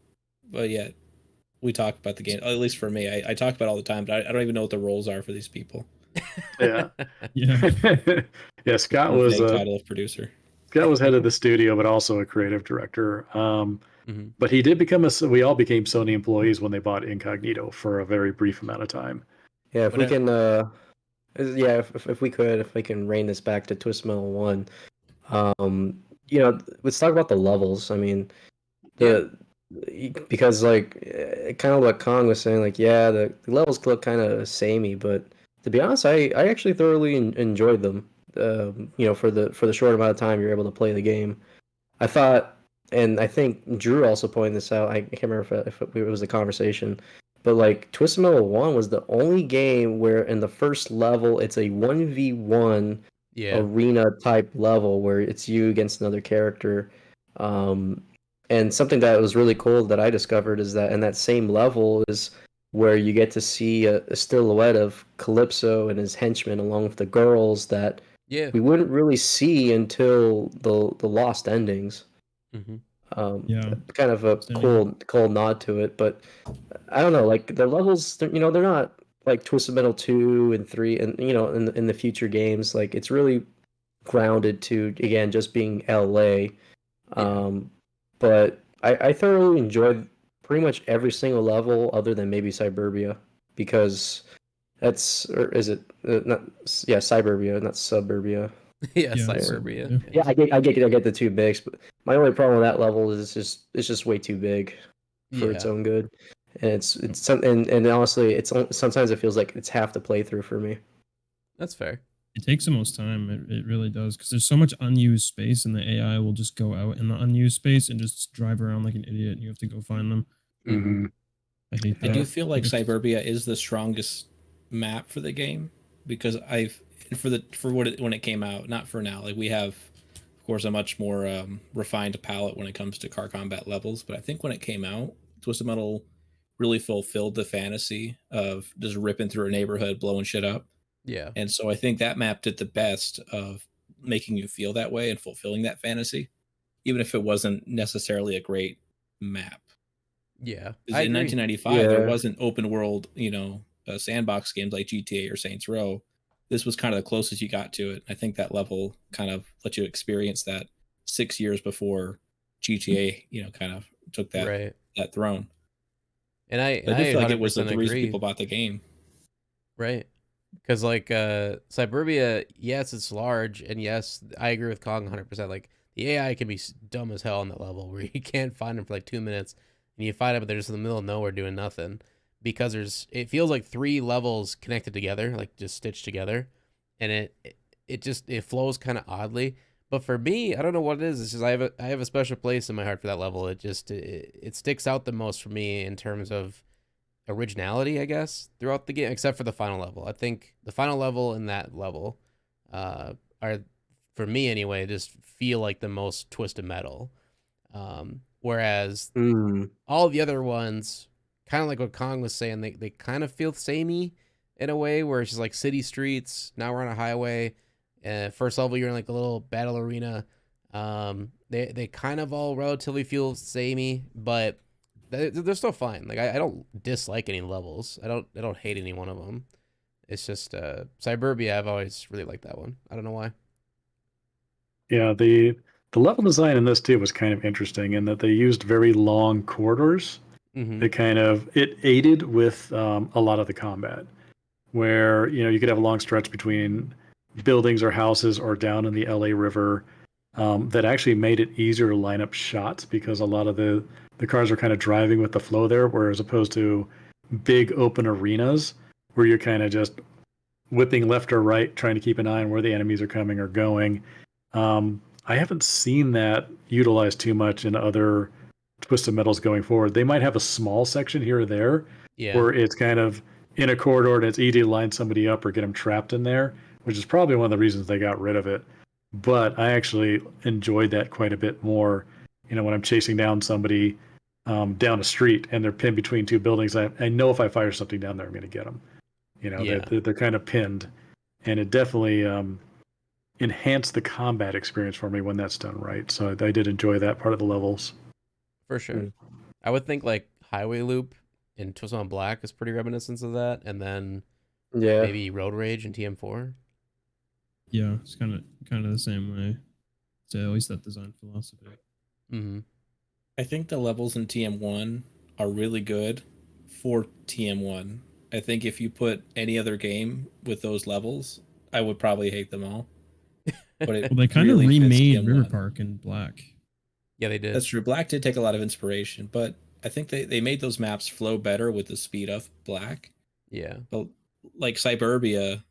but yet we talk about the game. At least for me, I talk about it all the time, but I don't even know what the roles are for these people. Yeah. Yeah. Yeah, Scott The was vague title of producer. head of the studio, but also a creative director. Mhm. But he did we all became Sony employees when they bought Incognito for a very brief amount of time. Yeah, if But we I- can, if we can rein this back to Twist Metal 1, let's talk about the levels. I mean, because like, kind of what Kong was saying, like, yeah, the levels look kind of samey, but to be honest, I actually thoroughly enjoyed them. For the short amount of time you're able to play the game, I thought, and I think Drew also pointed this out. I can't remember if it was a conversation, but like Twisted Metal 1 was the only game where in the first level it's a 1v1 Yeah. arena type level where it's you against another character. And something that was really cool that I discovered is that in that same level is where you get to see a silhouette of Calypso and his henchmen along with the girls that Yeah. we wouldn't really see until the Lost Endings. Mm-hmm. Yeah. Kind of a Same. cool nod to it, but I don't know, like the levels, they're not like Twisted Metal 2 and 3 and in the future games, like it's really grounded to, again, just being LA. But I thoroughly enjoyed pretty much every single level other than maybe Suburbia, because or is it not? Yeah, Suburbia, not Suburbia. Yeah. Yeah, Cyberbia. Yeah, I get the two bigs, but my only problem with that level is it's just way too big for its Yeah. own good, and and honestly, sometimes it feels like it's half the playthrough for me. That's fair. It takes the most time. It really does, because there's so much unused space, and the AI will just go out in the unused space and just drive around like an idiot, and you have to go find them. Mm-hmm. I hate I that. do feel like It's- Suburbia is the strongest map for the game because when it came out, not for now. Like we have, of course, a much more refined palette when it comes to car combat levels. But I think when it came out, Twisted Metal really fulfilled the fantasy of just ripping through a neighborhood, blowing shit up. Yeah. And so I think that map did the best of making you feel that way and fulfilling that fantasy, even if it wasn't necessarily a great map. Yeah. 'Cause I in agree. 1995, there Yeah. wasn't open world, sandbox games like GTA or Saints Row. This was kind of the closest you got to it. I think that level kind of let you experience that 6 years before GTA, kind of took that Right. that throne. And I But I do feel like it was the 100% reason agree. people bought the game. Right. Because like Suburbia, yes, it's large, and yes, I agree with Kong 100%. Like the AI can be dumb as hell on that level where you can't find them for like 2 minutes, and you find them, but they're just in the middle of nowhere doing nothing because it feels like 3 levels connected together, like just stitched together, and it flows kind of oddly. But for me, I don't know what it is. It's just I have a special place in my heart for that level. It sticks out the most for me in terms of originality, I guess, throughout the game, except for the final level. I think the final level and that level are, for me anyway, just feel like the most Twisted Metal. Whereas Mm. all the other ones, kind of like what Kong was saying, they kind of feel samey in a way where it's just like city streets. Now we're on a highway. First level, you're in like a little battle arena. They kind of all relatively feel samey, but they're still fine. Like I don't dislike any levels. I don't hate any one of them. It's just Cyberbia. I've always really liked that one. I don't know why. Yeah, the level design in this too was kind of interesting in that they used very long corridors. Mm-hmm. It aided with a lot of the combat, where you could have a long stretch between buildings or houses or down in the LA River. That actually made it easier to line up shots because a lot of the cars are kind of driving with the flow there, whereas opposed to big open arenas where you're kind of just whipping left or right, trying to keep an eye on where the enemies are coming or going. I haven't seen that utilized too much in other Twisted Metals going forward. They might have a small section here or there where it's kind of in a corridor and it's easy to line somebody up or get them trapped in there, which is probably one of the reasons they got rid of it. But I actually enjoyed that quite a bit more. When I'm chasing down somebody down a street and they're pinned between two buildings, I know if I fire something down there, I'm going to get them. They're kind of pinned, and it definitely enhanced the combat experience for me when that's done right. So I did enjoy that part of the levels. For sure. I would think like Highway Loop in Twisted Metal Black is pretty reminiscent of that, and then maybe Road Rage in TM4. Yeah, it's kind of the same way. So at least that design philosophy. Mm-hmm. I think the levels in TM1 are really good for TM1. I think if you put any other game with those levels, I would probably hate them all. But they kind of remade River Park in Black. Yeah, they did. That's true. Black did take a lot of inspiration, but I think they made those maps flow better with the speed of Black. Yeah. But like Cyberbia,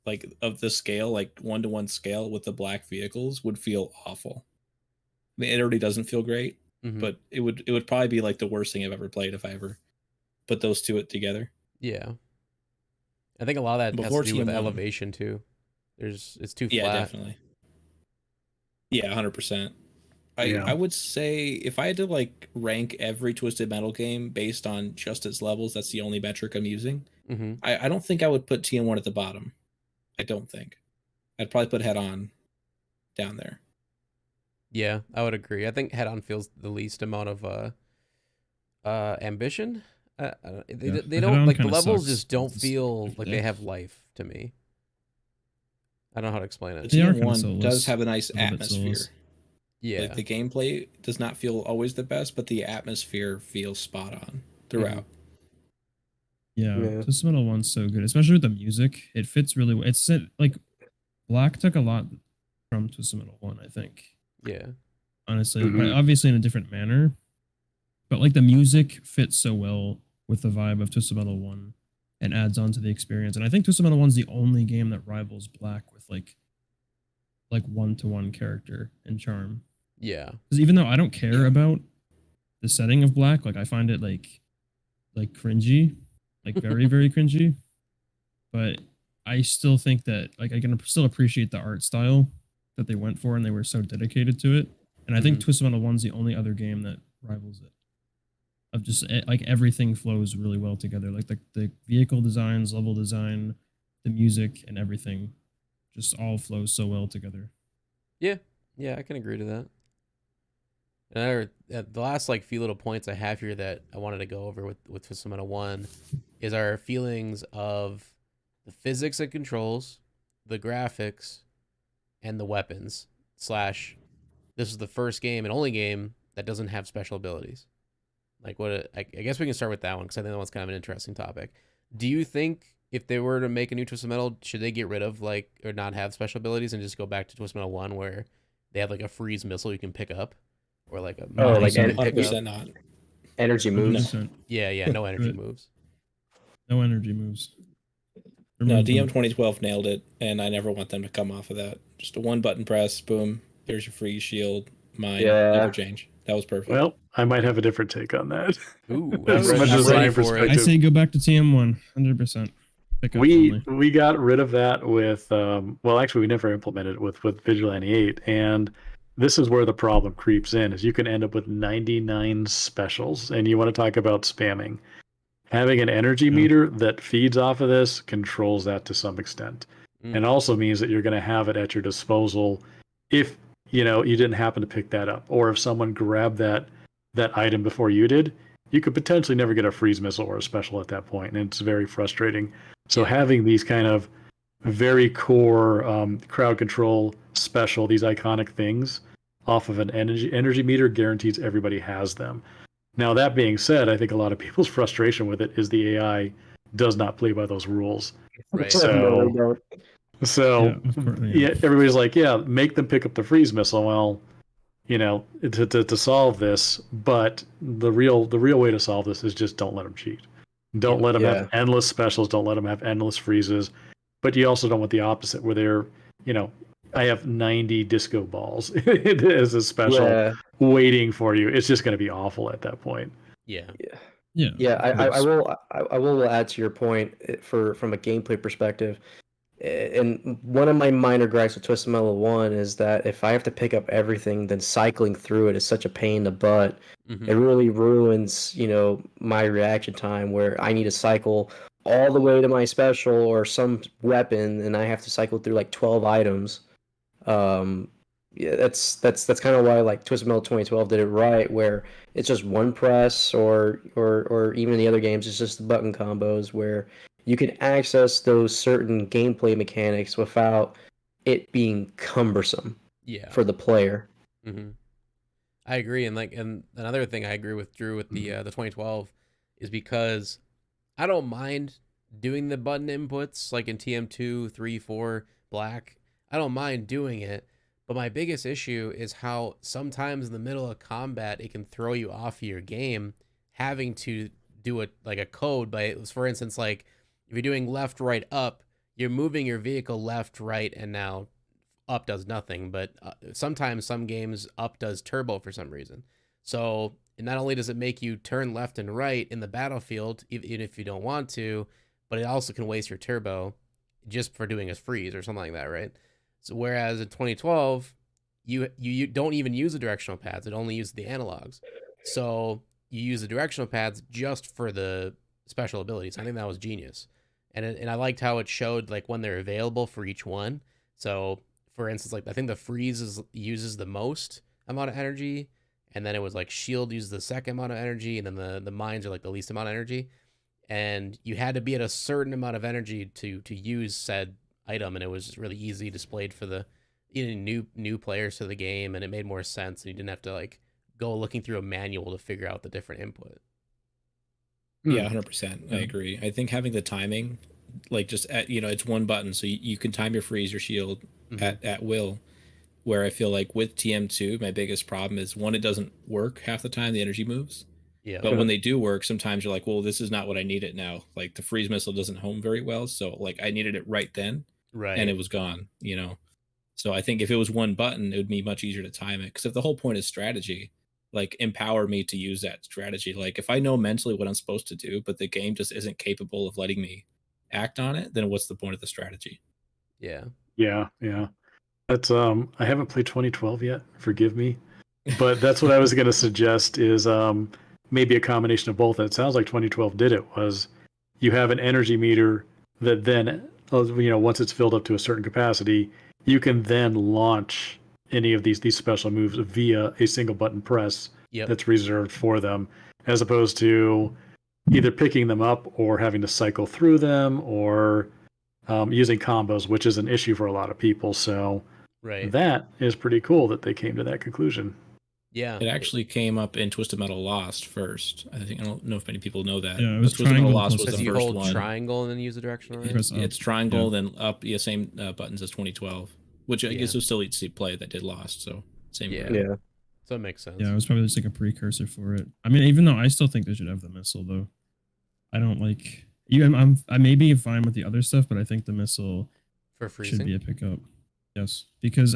like of the scale, like 1-to-1 scale with the Black vehicles would feel awful. I mean, it already doesn't feel great, but it would probably be like the worst thing I've ever played if I ever put those two together. Yeah. I think a lot of that has to do with the elevation too. It's too flat. Yeah, definitely. Yeah, 100%. I would say if I had to like rank every Twisted Metal game based on just its levels, that's the only metric I'm using. Mm-hmm. I don't think I would put TM1 at the bottom. I don't think. I'd probably put Head On down there. Yeah, I would agree. I think Head On feels the least amount of ambition. They don't like the levels just don't feel like they have life to me. I don't know how to explain it. The TM1 does have a nice atmosphere. Yeah, like the gameplay does not feel always the best, but the atmosphere feels spot on throughout. Yeah, Twisted Metal 1's so good, especially with the music. It fits really well. It's like Black took a lot from Twisted Metal 1, I think. Yeah, honestly, but obviously in a different manner. But like the music fits so well with the vibe of Twisted Metal 1 and adds on to the experience. And I think Twisted Metal 1's the only game that rivals Black with like one-to-one character and charm. Yeah. Because even though I don't care about the setting of Black, like I find it like cringy, like very, very cringy. But I still think that like I can still appreciate the art style that they went for and they were so dedicated to it. And I think Twisted Metal 1's the only other game that rivals it. Of just like everything flows really well together. Like the vehicle designs, level design, the music and everything just all flows so well together. Yeah, I can agree to that. And the last like few little points I have here that I wanted to go over with Twisted Metal 1 is our feelings of the physics and controls, the graphics, and the weapons. / this is the first game and only game that doesn't have special abilities. Like I guess we can start with that one because I think that one's kind of an interesting topic. Do you think if they were to make a new Twisted Metal, should they get rid of or not have special abilities and just go back to Twisted Metal 1 where they have like a freeze missile you can pick up? Or like a 100% not. Energy moves. 100%. Yeah, no energy moves. No energy moves. No, DM 2012 nailed it, and I never want them to come off of that. Just a one button press, boom, there's your freeze shield, mine, never change. That was perfect. Well, I might have a different take on that. Ooh, From a design perspective. I say go back to TM1, 100%. We got rid of that with well, actually we never implemented it with Vigilante 8, and this is where the problem creeps in, is you can end up with 99 specials, and you want to talk about spamming. Having an energy meter that feeds off of this controls that to some extent. And also means that you're going to have it at your disposal if you didn't happen to pick that up, or if someone grabbed that item before you did, you could potentially never get a freeze missile or a special at that point, and it's very frustrating. So having these kind of very core crowd control special, these iconic things off of an energy meter guarantees everybody has them. Now, that being said, I think a lot of people's frustration with it is the AI does not play by those rules. Right. So everybody's like, make them pick up the freeze missile. Well, to solve this, but the real way to solve this is just don't let them cheat. Don't let them have endless specials. Don't let them have endless freezes. But you also don't want the opposite, where they're, I have 90 disco balls as a special waiting for you. It's just going to be awful at that point. Yeah. I will add to your point from a gameplay perspective. And one of my minor gripes with Twisted Metal 1 is that if I have to pick up everything, then cycling through it is such a pain in the butt. It really ruins, my reaction time, where I need to cycle all the way to my special or some weapon, and I have to cycle through like 12 items. That's kind of why like Twisted Metal 2012 did it right, where it's just one press, or even in the other games, it's just the button combos where you can access those certain gameplay mechanics without it being cumbersome for the player. I agree, and another thing I agree with Drew with the 2012 is because I don't mind doing the button inputs like in TM2, 3, 4, Black. I don't mind doing it, but my biggest issue is how sometimes in the middle of combat it can throw you off of your game, having to do it like a code. But for instance, like if you're doing left, right, up, you're moving your vehicle left, right, and now up does nothing. But sometimes some games up does turbo for some reason. So not only does it make you turn left and right in the battlefield, even if you don't want to, but it also can waste your turbo just for doing a freeze or something like that, right? So whereas in 2012, you don't even use the directional pads; it only uses the analogs. So you use the directional pads just for the special abilities. I think that was genius, and I liked how it showed like when they're available for each one. So for instance, like I think the freeze uses the most amount of energy, and then it was like shield uses the second amount of energy, and then the mines are like the least amount of energy, and you had to be at a certain amount of energy to use said item, and it was really easy displayed for the new players to the game, and it made more sense, and you didn't have to like go looking through a manual to figure out the different input. Yeah, 100%. I agree. I think having the timing, like just at, it's one button, so you can time your freeze, your shield at will. Where I feel like with TM2, my biggest problem is one, it doesn't work half the time, the energy moves. Yeah. But when they do work, sometimes you're like, well, this is not what I need it now. Like the freeze missile doesn't home very well, so like I needed it right then, and it was gone. So I think if it was one button, it would be much easier to time it. Because if the whole point is strategy, like empower me to use that strategy. Like if I know mentally what I'm supposed to do, but the game just isn't capable of letting me act on it, then what's the point of the strategy? Yeah. That's I haven't played 2012 yet. Forgive me, but that's what I was going to suggest is maybe a combination of both. It sounds like 2012 did it. Was you have an energy meter that then once it's filled up to a certain capacity, you can then launch any of these special moves via a single button press that's reserved for them, as opposed to either picking them up or having to cycle through them, or using combos, which is an issue for a lot of people. So that is pretty cool that they came to that conclusion. Yeah, it actually came up in Twisted Metal Lost first. I don't know if many people know that. Yeah, it was Twisted Metal Lost was the you first hold one. Triangle and then use the directional. It's triangle, then up. Yeah, same buttons as 2012, which I guess was still easy to play that did Lost. So same. Yeah. So it makes sense. Yeah, it was probably just like a precursor for it. I mean, even though I still think they should have the missile, though. I don't like. I may be fine with the other stuff, but I think the missile for freezing should be a pickup. Yes, because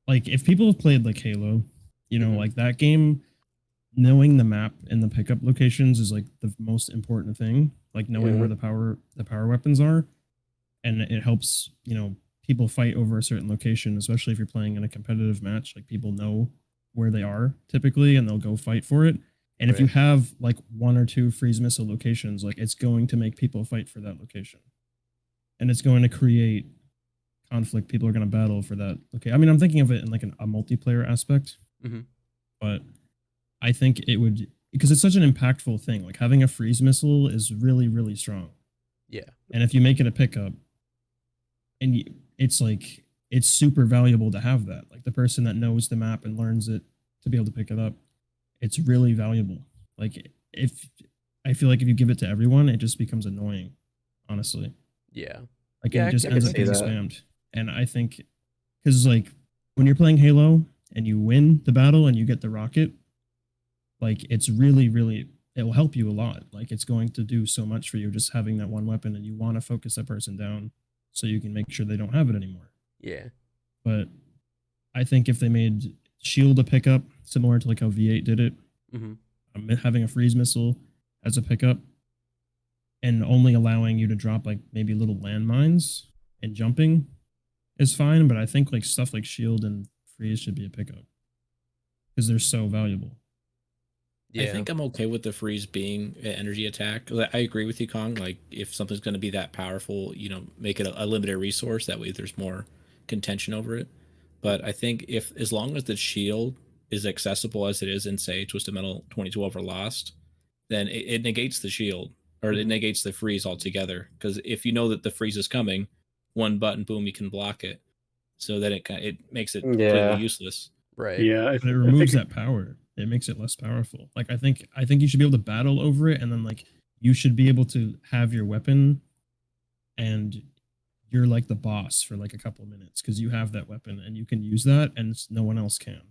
like if people have played like Halo, like that game, knowing the map and the pickup locations is like the most important thing. Like knowing where the power weapons are, and it helps people fight over a certain location, especially if you're playing in a competitive match. Like people know where they are typically, and they'll go fight for it. And if you Right. have like one or two freeze missile locations, like it's going to make people fight for that location, and it's going to create conflict. People are going to battle for that. Okay, I mean, I'm thinking of it in like a multiplayer aspect, Mhm. but I think it would, because it's such an impactful thing. Like having a freeze missile is really, really strong. Yeah. And if you make it a pickup, and it's like it's super valuable to have that. Like the person that knows the map and learns it to be able to pick it up, it's really valuable. Like if I feel like if you give it to everyone, it just becomes annoying. Honestly, Yeah. like Yeah, it just I ends could up see getting that. spammed. And I think because like when you're playing Halo and you win the battle and you get the rocket, like it's really, really, it will help you a lot. Like it's going to do so much for you just having that one weapon, and you want to focus that person down so you can make sure they don't have it anymore. Yeah. But I think if they made shield a pickup similar to like how V8 did it, Hmm. having a freeze missile as a pickup and only allowing you to drop like maybe little landmines and jumping is fine. But I think like stuff like shield and freeze should be a pickup because they're so valuable. Yeah. I think I'm okay with the freeze being an energy attack. Like, I agree with you, Kong. Like, if something's going to be that powerful, make it a limited resource. That way, there's more contention over it. But I think if, as long as the shield is accessible as it is in, say, Twisted Metal 2012 or Lost, then it negates the shield, or it Mhm. negates the freeze altogether. Because if you know that the freeze is coming, one button, boom, you can block it. So then it makes it completely Yeah. useless. Right. Yeah, But it I removes think that power. It makes it less powerful. Like I think you should be able to battle over it, and then like you should be able to have your weapon, and you're like the boss for like a couple of minutes because you have that weapon and you can use that, and no one else can.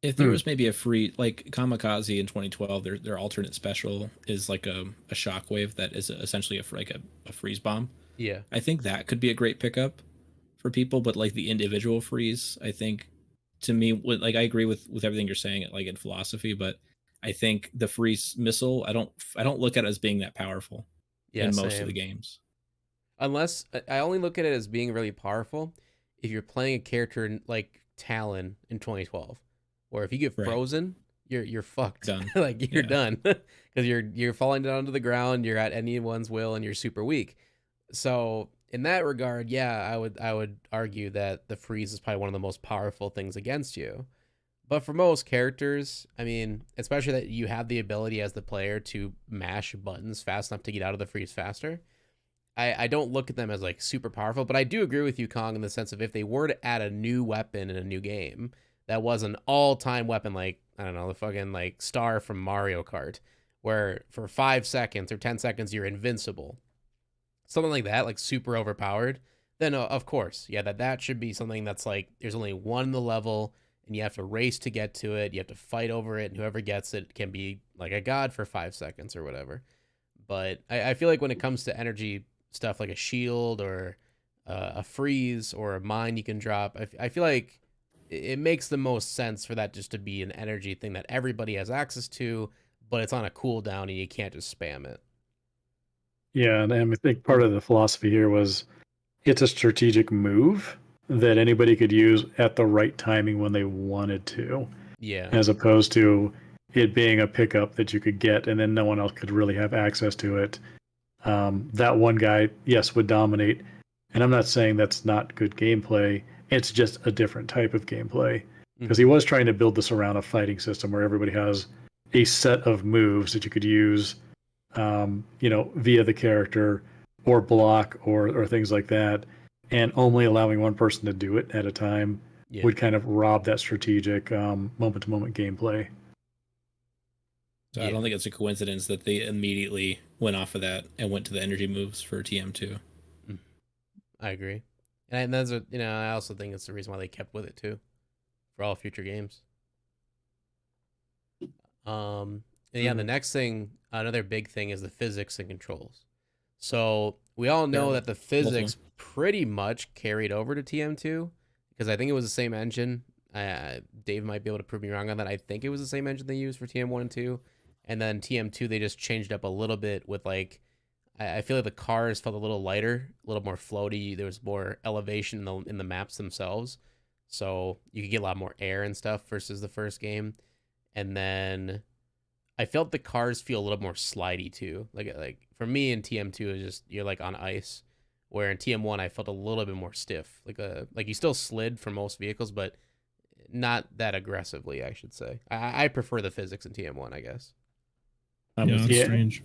If there was maybe a free, like Kamikaze in 2012, their alternate special is like a shockwave that is essentially a freeze bomb. Yeah. I think that could be a great pickup for people, but like the individual freeze, I think, to me, like I agree with everything you're saying, like in philosophy, but I think the freeze missile, I don't look at it as being that powerful Yeah. in most of the Same. games. Unless I only look at it as being really powerful if you're playing a character like Talon in 2012, where if you get Right. frozen, you're fucked. Done. Like you're Yeah. done because you're falling down to the ground. You're at anyone's will, and you're super weak. So in that regard, yeah, I would argue that the freeze is probably one of the most powerful things against you. But for most characters, I mean, especially that you have the ability as the player to mash buttons fast enough to get out of the freeze faster, I don't look at them as like super powerful, but I do agree with you, Kong, in the sense of if they were to add a new weapon in a new game that was an all-time weapon, like I don't know, the fucking like star from Mario Kart, where for 5 seconds or 10 seconds you're invincible, something like that, like super overpowered, then of course, yeah, that should be something that's like there's only one in the level, and you have to race to get to it. You have to fight over it, and whoever gets it can be like a god for 5 seconds or whatever. But I feel like when it comes to energy stuff like a shield or a freeze or a mine you can drop, I feel like it makes the most sense for that just to be an energy thing that everybody has access to, but it's on a cooldown and you can't just spam it. yeah, and I think part of the philosophy here was it's a strategic move that anybody could use at the right timing when they wanted to, Yeah. as opposed to it being a pickup that you could get and then no one else could really have access to it. That one guy, yes, would dominate. And I'm not saying that's not good gameplay. It's just a different type of gameplay. Because he was trying to build this around a fighting system where everybody has a set of moves that you could use, via the character or block or things like that. And only allowing one person to do it at a time Yeah. would kind of rob that strategic moment to moment gameplay. So I don't think it's a coincidence that they immediately went off of that and went to the energy moves for TM2. I agree. And that's I also think it's the reason why they kept with it too, for all future games. And yeah, the next thing, another big thing is the physics and controls. So we all know that the physics pretty much carried over to TM2 because I think it was the same engine. Dave might be able to prove me wrong on that. I think it was the same engine they used for TM1 and 2. And then TM2, they just changed up a little bit with like, I feel like the cars felt a little lighter, a little more floaty. There was more elevation in the maps themselves, so you could get a lot more air and stuff versus the first game. And then I felt the cars feel a little more slidey too. Like for me in TM2 is just you're like on ice, where in TM1 I felt a little bit more stiff. Like you still slid for most vehicles, but not that aggressively, I should say. I prefer the physics in TM1, I guess. Yeah, that's strange.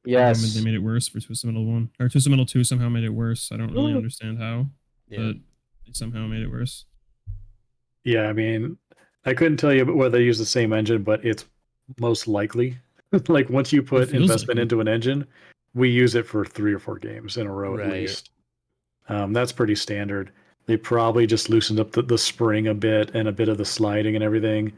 Yes. They made it worse for Twisted Metal 1. Or Twisted Metal 2 somehow made it worse. I don't really understand how, but they somehow made it worse. Yeah, I mean, I couldn't tell you whether they use the same engine, but it's most likely. Like once you put investment into an engine, we use it for 3 or 4 games in a row at least. That's pretty standard. They probably just loosened up the spring a bit and a bit of the sliding and everything.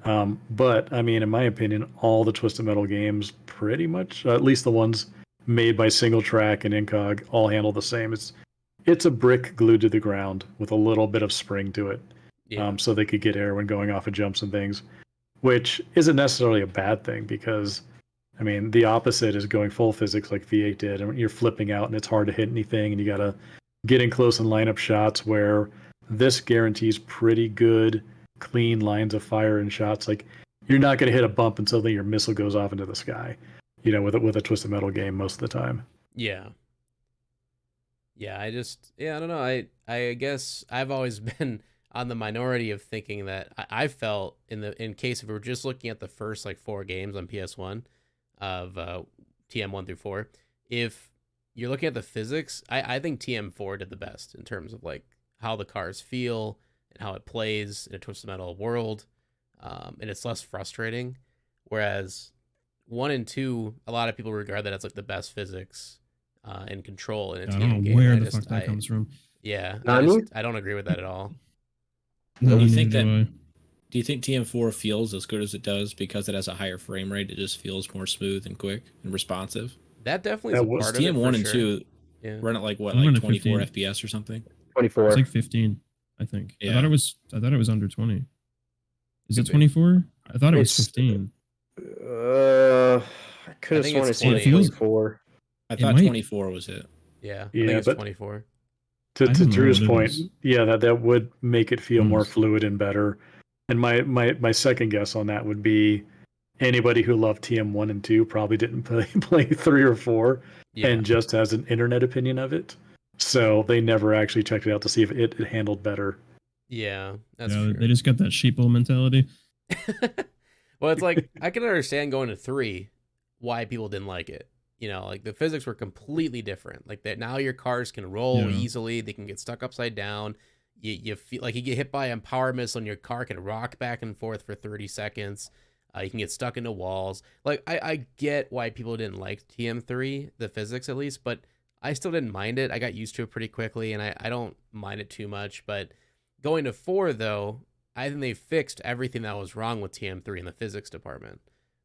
But I mean, in my opinion, all the Twisted Metal games pretty much, at least the ones made by Single Track and Incog, all handle the same. It's a brick glued to the ground with a little bit of spring to it. So they could get air when going off of jumps and things, which isn't necessarily a bad thing because, I mean, the opposite is going full physics like V8 did, and you're flipping out and it's hard to hit anything, and you got to get in close and line up shots where this guarantees pretty good, clean lines of fire and shots. Like, you're not going to hit a bump until your missile goes off into the sky, with a Twisted Metal game most of the time. Yeah. I don't know. I guess I've always been on the minority of thinking that I felt in case if we were just looking at the first like 4 games on PS1 of TM1 through 4, if you're looking at the physics, I think TM4 did the best in terms of like how the cars feel and how it plays in a Twisted Metal world, and it's less frustrating. Whereas 1 and 2, a lot of people regard that as like the best physics and control in a TM game. I don't know where the fuck that comes from. Yeah, I don't agree with that at all. Do you think TM4 feels as good as it does because it has a higher frame rate? It just feels more smooth and quick and responsive. That definitely is a part of it. TM1 and 2 run at like 24 FPS or something. 24. It's like 15, I think. Yeah. I thought it was under 20. Is it 24? I thought it was 15. I could have sworn it's 24. I thought 24 was it. Yeah, I think it's 24. To Drew's point, that would make it feel more fluid and better. And my second guess on that would be anybody who loved TM1 and 2 probably didn't play 3 or 4 and just has an internet opinion of it. So they never actually checked it out to see if it handled better. Yeah, that's true. They just got that sheeple mentality. Well, it's like I can understand going to 3 why people didn't like it. Like the physics were completely different. Like that now your cars can roll easily. They can get stuck upside down. You feel like you get hit by a power missile and your car can rock back and forth for 30 seconds. You can get stuck into walls. Like I get why people didn't like TM3, the physics at least, but I still didn't mind it. I got used to it pretty quickly and I don't mind it too much. But going to 4 though, I think they fixed everything that was wrong with TM3 in the physics department.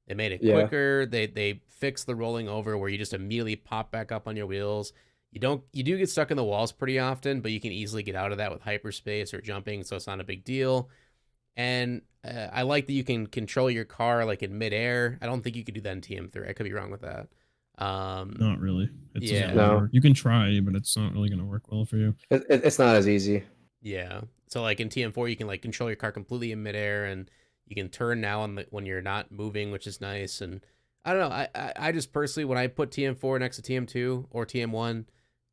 They made it quicker. They fixed the rolling over where you just immediately pop back up on your wheels. You do get stuck in the walls pretty often, but you can easily get out of that with hyperspace or jumping, so it's not a big deal. And I like that you can control your car like in midair. I don't think you could do that in TM3. I could be wrong with that. Not really. No. You can try, but it's not really going to work well for you. It's not as easy. Yeah. So like in TM4, you can like control your car completely in midair, and you can turn now when you're not moving, which is nice. And I don't know. I just personally, when I put TM4 next to TM2 or TM1,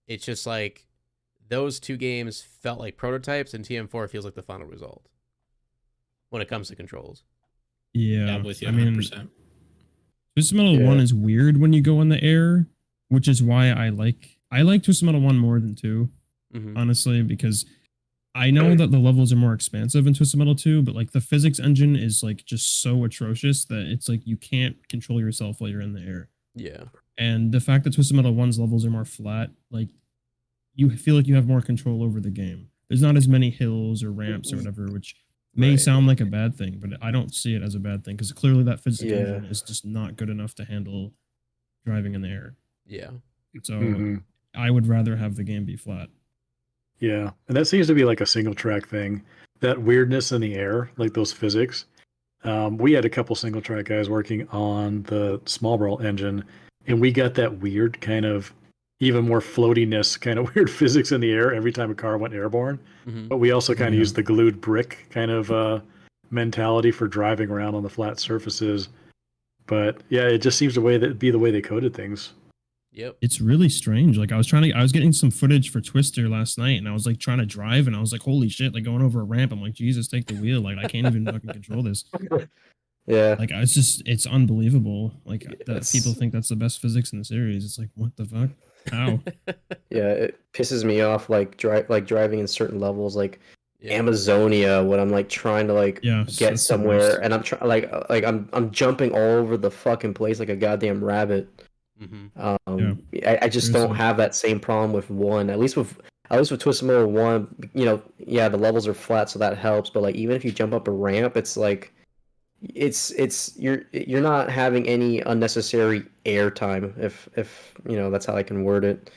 it's just like those 2 games felt like prototypes, and TM4 feels like the final result when it comes to controls. Yeah, I'm with you 100%. Twisted Metal 1 is weird when you go in the air, which is why I like Twisted Metal 1 more than 2, honestly, because I know that the levels are more expansive in Twisted Metal 2, but like the physics engine is like just so atrocious that it's like you can't control yourself while you're in the air. Yeah. And the fact that Twisted Metal 1's levels are more flat, like you feel like you have more control over the game. There's not as many hills or ramps or whatever, which may sound like a bad thing, but I don't see it as a bad thing because clearly that physics engine is just not good enough to handle driving in the air. Yeah. So I would rather have the game be flat. Yeah, and that seems to be like a single track thing. That weirdness in the air, like those physics. We had a couple single track guys working on the Small Brawl engine, and we got that weird kind of even more floatiness, kind of weird physics in the air every time a car went airborne. Mhm. But we also kind of used the glued brick kind of mentality for driving around on the flat surfaces. But yeah, it just seems to be the way they coded things. Yep. It's really strange. Like I was getting some footage for Twister last night, and I was like trying to drive, and I was like, holy shit! Like going over a ramp, I'm like, Jesus, take the wheel. Like I can't even fucking control this. Yeah. Like it's unbelievable. Like that people think that's the best physics in the series. It's like, what the fuck? How? Yeah, it pisses me off driving in certain levels like Yeah. Amazonia when I'm like trying to like Yeah, get that's the somewhere worst. and I'm trying like I'm jumping all over the fucking place like a goddamn rabbit. Mhm. I just don't have that same problem with one. At least with Twisted Metal 1, you know, yeah, the levels are flat, so that helps. But like even if you jump up a ramp, it's like you're not having any unnecessary air time if you know that's how I can word it.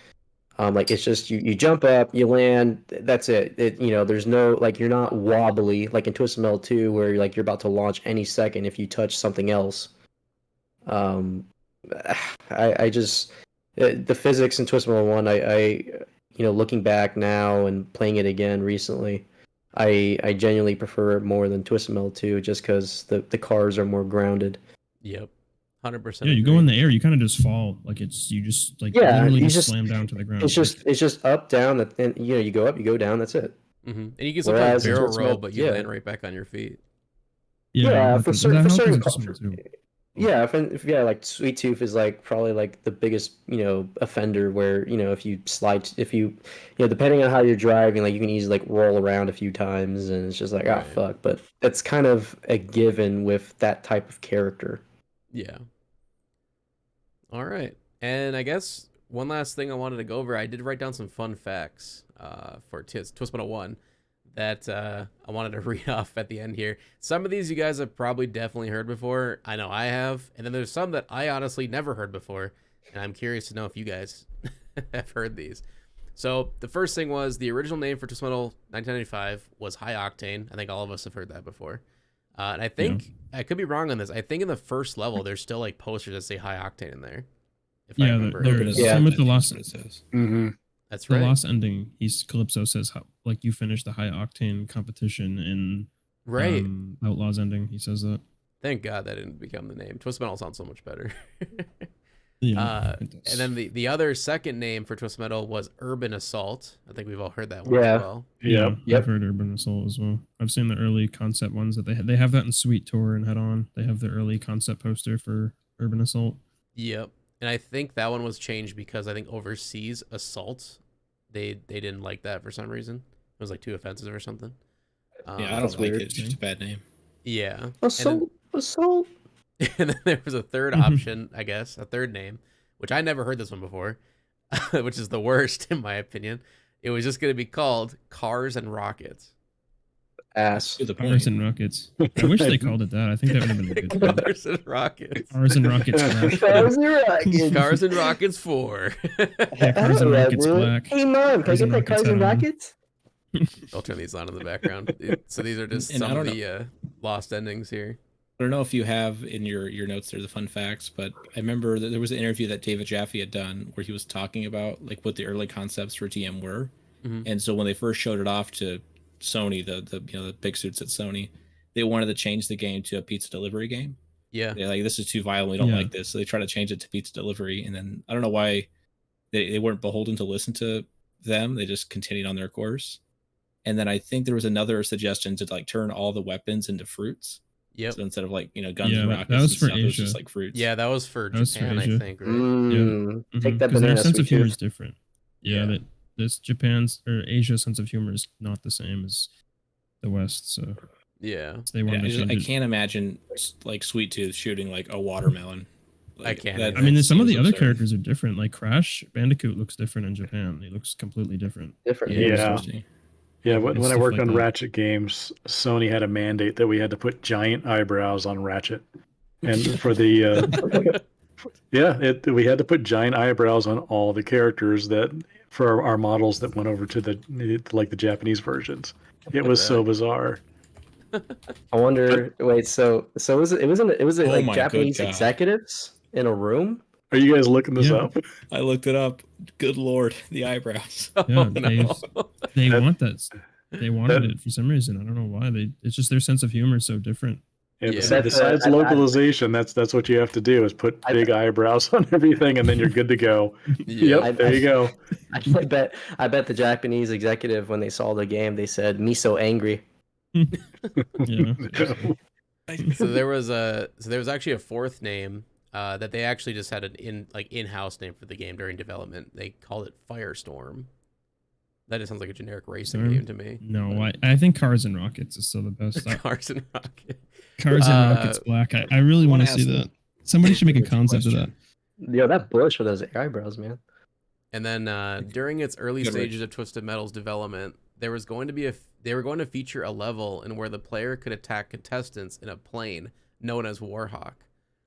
Like it's just you jump up, you land, that's it. You know, there's no like you're not wobbly like in Twisted Metal 2 where you're about to launch any second if you touch something else. I just the physics in Twisted Metal 1, I you know, looking back now and playing it again recently, I genuinely prefer it more than Twisted Metal 2 just because the cars are more grounded. Yep. 100%. Yeah, you go in the air, you kind of just fall. Like you just like literally just slam down to the ground. It's just up, down, and you know, you go up, you go down, that's it. And you can sometimes Whereas in barrel Twisted roll, Metal, but you land right back on your feet. Yeah, for certain too. Yeah, if like Sweet Tooth is like probably like the biggest, you know, offender where, you know, if you know, depending on how you're driving, like you can easily like roll around a few times and it's just like, ah, fuck. But that's kind of a given with that type of character. Yeah. All right. And I guess one last thing I wanted to go over, I did write down some fun facts for Twisted Metal 1 that I wanted to read off at the end here. Some of these you guys have probably definitely heard before. I know I have. And then there's some that I honestly never heard before. And I'm curious to know if you guys have heard these. So the first thing was the original name for Twisted Metal 1995 was High Octane. I think all of us have heard that before. And I think, I could be wrong on this, I think in the first level there's still like posters that say High Octane in there. If I remember. There is. Yeah. Some with the lost. It says. Mm-hmm. That's right. The lost ending. Calypso says how like you finished the High Octane competition in Outlaws ending. He says that. Thank God that didn't become the name. Twisted Metal sounds so much better. Yeah. And then the other second name for Twisted Metal was Urban Assault. I think we've all heard that one as well. Yeah. Yep. I've heard Urban Assault as well. I've seen the early concept ones that they have that in Sweet Tour and Head On. They have the early concept poster for Urban Assault. Yep. And I think that one was changed because I think overseas Assault, they didn't like that for some reason. It was like too offensive or something. Yeah, I don't like it. It's just a bad name. Yeah. Assault. And then there was a third option, I guess, a third name, which I never heard this one before, which is the worst in my opinion. It was just going to be called Cars and Rockets. Ass. Cars and Rockets. I wish they called it that. I think that would have been a good name. Cars and Rockets. Cars and Rockets Black. Cars and Rockets. Cars and Rockets 4. Yeah, Cars and Rockets Black. Hey mom, can I get that Cars and Rockets? I'll turn these on in the background. So these are just some of the lost endings here. I don't know if you have in your notes there the fun facts, but I remember that there was an interview that David Jaffe had done where he was talking about like what the early concepts for TM were. And so when they first showed it off to Sony, the big suits at Sony, they wanted to change the game to a pizza delivery game. Yeah. They're like, this is too violent, we don't like this. So they try to change it to pizza delivery, and then I don't know why they weren't beholden to listen to them. They just continued on their course. And then I think there was another suggestion to like turn all the weapons into fruits. Yep. So instead of like, guns and rockets, that was and for stuff, it was Asia. just like fruits. Yeah, that was for Japan, I think, right? Take that Because their banana, sense of Sweet humor Tooth. is different. Yeah, this Japan's or Asia's sense of humor is not the same as the West. So yeah, they wanted to change I it. can't imagine like Sweet Tooth shooting like a watermelon. I can't. I mean, some of the other absurd. characters are different. Like Crash Bandicoot looks different in Japan. He looks completely different. Yeah, when I stuff worked like on that. Ratchet games, Sony had a mandate that we had to put giant eyebrows on Ratchet, and for the we had to put giant eyebrows on all the characters that for our models that went over to the Japanese versions. It was so bizarre. I wonder. Wait, so it was Oh like my Japanese good God. executives in a room? Are you guys looking this Yeah. up? I looked it up. Good lord, the eyebrows. Oh, Yeah, no. they That- want that. They wanted that- it for some reason. I don't know why. It's just their sense of humor is so different. Yeah, Yeah. besides localization, that's what you have to do is put big eyebrows on everything, and then you're good to go. Yeah. Yep, there you go. I bet the Japanese executive, when they saw the game, they said, "Me so angry." Yeah. So there was actually a fourth name that they actually just had an in-house name for the game during development. They called it Firestorm. That just sounds like a generic racing Storm? game to me. No, I think Cars and Rockets is still the best. Cars and Rocket. Cars and Rockets Black. I really want to see that. Somebody should make a concept of that. Yo, that bush with those eyebrows, man. And then during its early Goodrich. stages of Twisted Metal's development, they were going to feature a level in where the player could attack contestants in a plane known as Warhawk.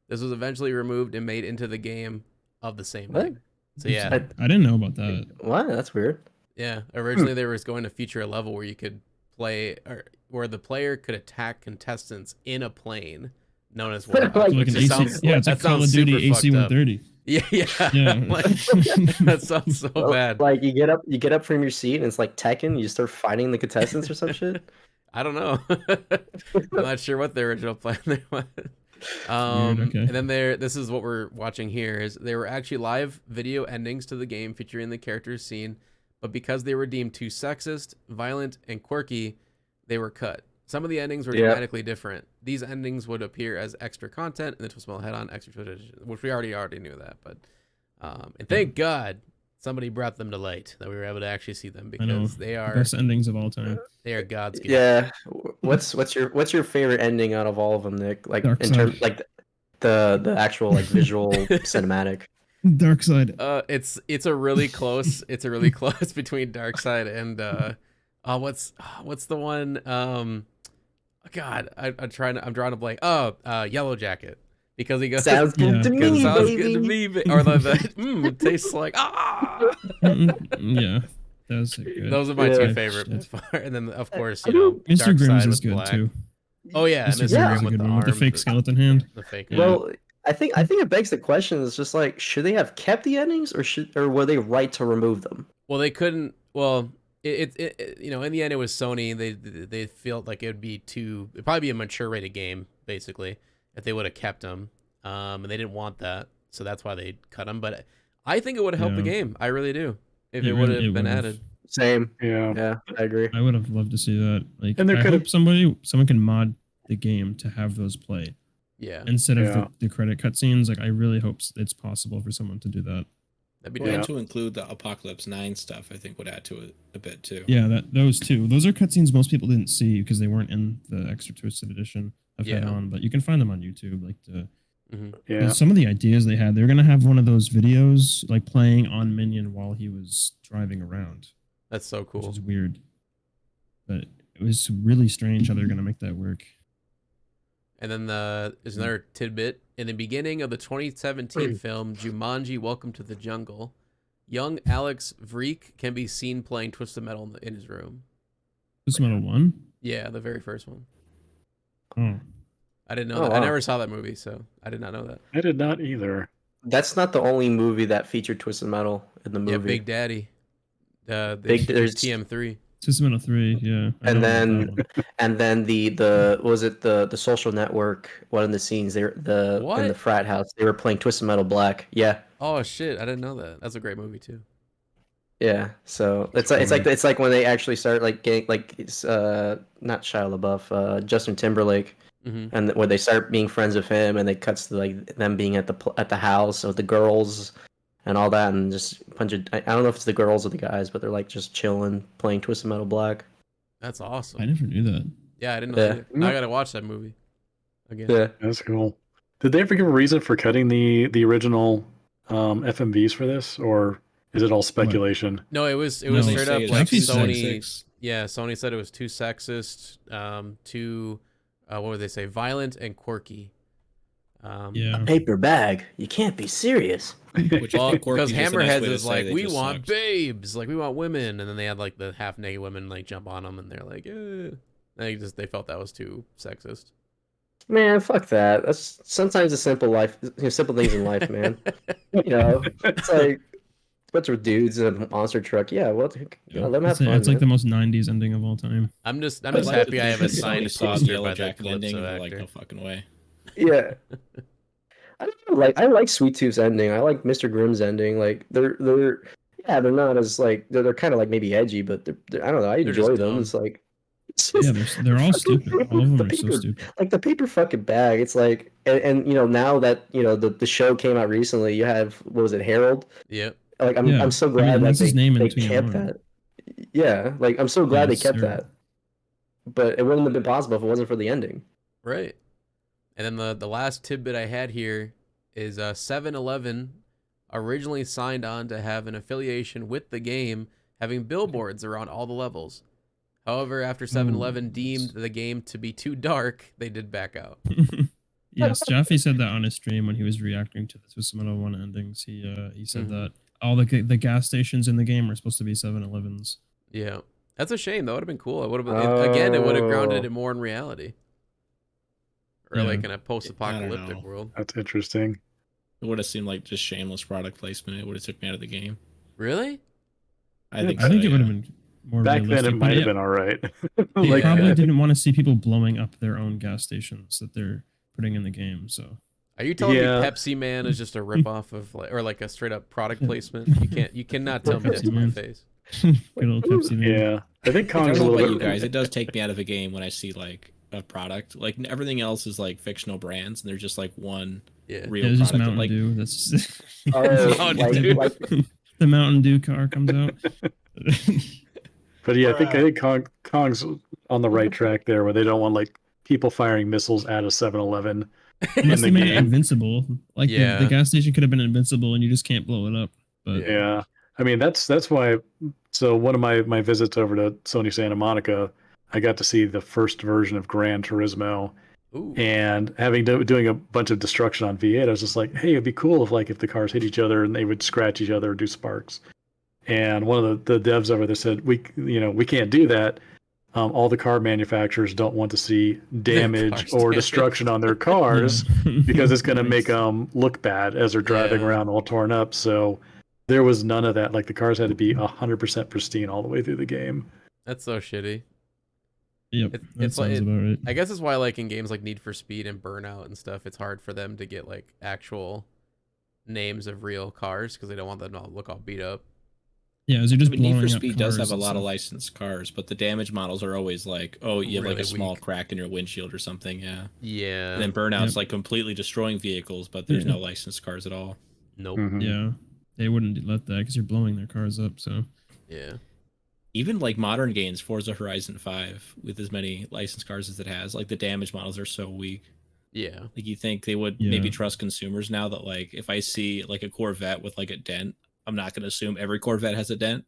This was eventually removed and made into the game of the same What? name. So yeah, I didn't know about that. What? That's weird. yeah. Originally, there was going to feature a level where you could play, or where the player could attack contestants in a plane known as Warhawk. Like Like which an just AC, sounds- yeah, it's a that Call of sounds Duty super fucked up. AC-130. Yeah, yeah. Yeah. Like, that sounds so bad. Like you get up from your seat and it's like Tekken. You start fighting the contestants or some shit. I don't know. I'm not sure what the original plan there was. okay. And then this is what we're watching here is there were actually live video endings to the game featuring the characters seen, but because they were deemed too sexist, violent, and quirky, they were cut. Some of the endings were dramatically different. These endings would appear as extra content in the Twist Metal Head-On Extra Twist Edition, which we already knew that, but and thank God somebody brought them to light that we were able to actually see them I know. because they are Best endings of all time. God's gift. Yeah. What's your favorite ending out of all of them, Nick? Like Dark in Side. terms like the actual like visual cinematic. Dark Side. It's a really close between Darkseid and what's the one God, I'm drawing a blank. Yellow Jacket, because he goes Sounds good Yeah. to because me, it sounds baby. good to me, or it tastes like Yeah, that's good. Those are my Yeah. two favorite by far. And then of course, you know, Mr. Darkseid Grimm's is with good black. too. Oh yeah, Mr. Mr. Grimm's Grimm is a with good the one with the arms, fake skeleton hand. the fake. Yeah. Well, I think it begs the question. It's just like, should they have kept the endings, or were they right to remove them? Well, they couldn't. Well, it you know, in the end, it was Sony. They felt like it'd probably be a mature rated game, basically, if they would have kept them. And they didn't want that, so that's why they cut them. But I think it would have helped the Yeah. game. I really do. If It it would really- have it been would've. added. Same. Yeah. Yeah, I agree. I would have loved to see that. Like, And there I could've- hope someone can mod the game to have those play Yeah, instead of Yeah. the credit cutscenes. Like, I really hope it's possible for someone to do that. that'd be Well, dope. and to include the Apocalypse 9 stuff, I think would add to it a bit too. Yeah, those two. Those are cutscenes most people didn't see because they weren't in the extra twisted edition of Yeah. Head-On, but you can find them on YouTube. Like Yeah. some of the ideas they had, they're gonna have one of those videos like playing on Minion while he was driving around, That's so which cool. is weird. But it was really strange how they're gonna make that work. And then there's another tidbit. In the beginning of the 2017 film Jumanji: Welcome to the Jungle, young Alex Vreek can be seen playing Twisted Metal in his room. This Metal 1? Yeah, the very first one. Oh. I didn't know Oh, that. I wow. never saw that movie, so I did not know that. I did not either. That's not the only movie that featured Twisted Metal in the movie. Yeah, Big Daddy. There's- TM3. System Metal 3, yeah. I And know about then that one. and then the was it the Social Network? One of the scenes in the What? frat house, they were playing Twisted Metal Black. Yeah, Oh shit, I didn't know that. That's a great movie too. yeah. So it's like when they actually start like getting like it's not Shia LaBeouf, Justin Timberlake, Hmm. and where they start being friends with him, and they cuts to like them being at the house with the girls and all that, and just a bunch of I don't know if it's the girls or the guys, but they're like just chilling, playing Twisted Metal Black. That's I awesome. never knew that. Yeah, I didn't know Yeah. that. Now I gotta watch that movie again. Yeah. That's cool. Did they ever give a reason for cutting the original FMVs for this, or is it all speculation? No, it was No, they straight say up it's like actually Sony. six. Yeah, Sony said it was too sexist, too what would they say, violent and quirky. Yeah. Paper bag. You can't be serious. Which I Well, think quirky because is just a nice Hammerheads way to is say like, they we just want sucked. babes, like we want women, and then they had like the half naked women like jump on them, and they're like, they felt that was too sexist. Man, fuck that. That's sometimes the simple life, simple things in life, man. It's like a bunch of dudes in a monster truck. Yeah, well, let them have fun, It's like man. the most '90s ending of all time. I'm just I'd like to happy I think have a that somebody signed saw the poster Yellow by that Jacket ending Calypso and they're like, actor. no fucking way. Yeah. I don't know, like I like Sweet Tooth's ending. I like Mr. Grimm's ending. Like they're not as like they're kind of like maybe edgy, but I don't know. I They're just enjoy them. dumb. It's like it's Yeah, just they're all fucking stupid. paper- All of them the are so paper, stupid. like the paper fucking bag. It's like and now that the show came out recently, you have what was it, Harold? Yep. Like Yeah, I'm so I glad mean, that that's his name in they kept TM1. that. Yeah, like I'm so glad Yeah, they kept sir. that. But it wouldn't have been possible if it wasn't for the ending. Right. And then the last tidbit I had here is 7-Eleven originally signed on to have an affiliation with the game, having billboards around all the levels. However, after 7-Eleven deemed the game to be too dark, they did back out. Yes, Jaffe said that on his stream when he was reacting to the Twisted Metal 1 endings. He said Mhm. that all the gas stations in the game were supposed to be 7-Elevens. Yeah. That's a shame. That would have been cool. It would have again, it would have grounded it more in reality. Or Yeah. like in a post-apocalyptic know. world. That's interesting. It would have seemed like just shameless product placement. It would have took me out of the game. Really? I think I think so, it would have yeah. been more Back realistic. then, it but might have been all right. They Yeah. probably didn't want to see people blowing up their own gas stations that they're putting in the game. So Are you telling Yeah. me Pepsi Man is just a ripoff of or like a straight up product placement? You cannot tell me that to Pepsi my Man. face. good old Pepsi Man. Yeah, I think I Kong's don't a know little about bit. you guys. It does take me out of a game when I see like a product. Like everything else is like fictional brands, and they're just like one Yeah. real Yeah, it's just product. Mountain Like Dew. That's just Mountain Dew. the Mountain Dew car comes out. But yeah, I think Kong's on the right track there, where they don't want like people firing missiles at a 7-Eleven. Unless the they made it game. invincible. Like Yeah. the gas station could have been invincible and you just can't blow it up. But Yeah. Yeah, I mean that's why. So one of my visits over to Sony Santa Monica, I got to see the first version of Gran Turismo, Ooh. and doing a bunch of destruction on V8, I was just like, hey, it'd be cool if the cars hit each other and they would scratch each other or do sparks. And one of the devs over there said, we can't do that. All the car manufacturers don't want to see damage Cars or damaged. destruction on their cars Yeah. because it's going to Nice. make them look bad as they're driving Yeah. around all torn up. So there was none of that. Like the cars had to be 100% pristine all the way through the game. That's so shitty. Yep, It- that it's like- sounds about right. I guess it's why like in games like Need for Speed and Burnout and stuff, it's hard for them to get like actual names of real cars because they don't want them to look all beat up. Yeah, is it just I mean, Need blowing for up Speed does cars have a and lot of stuff? licensed cars, but the damage models are always like, oh, you have like Really a small weak. crack in your windshield or something, yeah. Yeah. And then Burnout's Yep. like completely destroying vehicles, but there's Yeah. no licensed cars at all. Nope. Mhm. Yeah, they wouldn't let that because you're blowing their cars up. So Yeah. Even like modern games, Forza Horizon 5, with as many licensed cars as it has, like the damage models are so weak. Yeah. Like you think they would Yeah. maybe trust consumers now that like if I see like a Corvette with like a dent, I'm not going to assume every Corvette has a dent.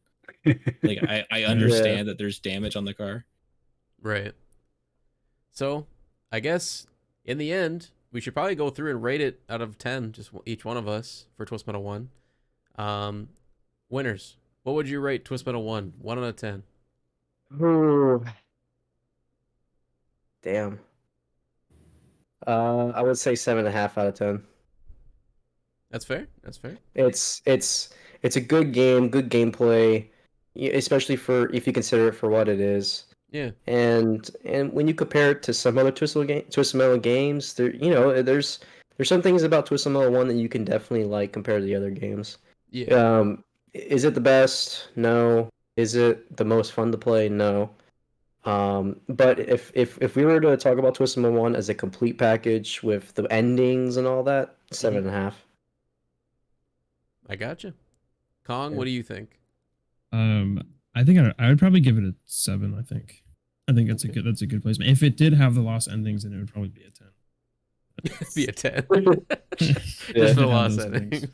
Like I understand that there's damage on the car. Right. So, I guess in the end, we should probably go through and rate it out of 10, just each one of us for Twist Metal 1. Winners. What would you rate Twist Metal 1? 1 out of 10. Ooh. Damn. I would say 7.5 out of 10. That's fair. That's fair. It's a good game, good gameplay, especially for if you consider it for what it is. Yeah. And when you compare it to some other Twisted Metal games, there's some things about Twisted Metal 1 that you can definitely like compared to the other games. Yeah. Is it the best? No. Is it the most fun to play? No. But if we were to talk about Twisted Metal 1 as a complete package with the endings and all that, 7.5. I gotcha. Kong, Yeah. what do you think? I think I would probably give it a 7. I think that's Okay. a good placement. If it did have the lost endings, then it would probably be a 10. Be a 10. Yeah. Just for Have the lost those endings.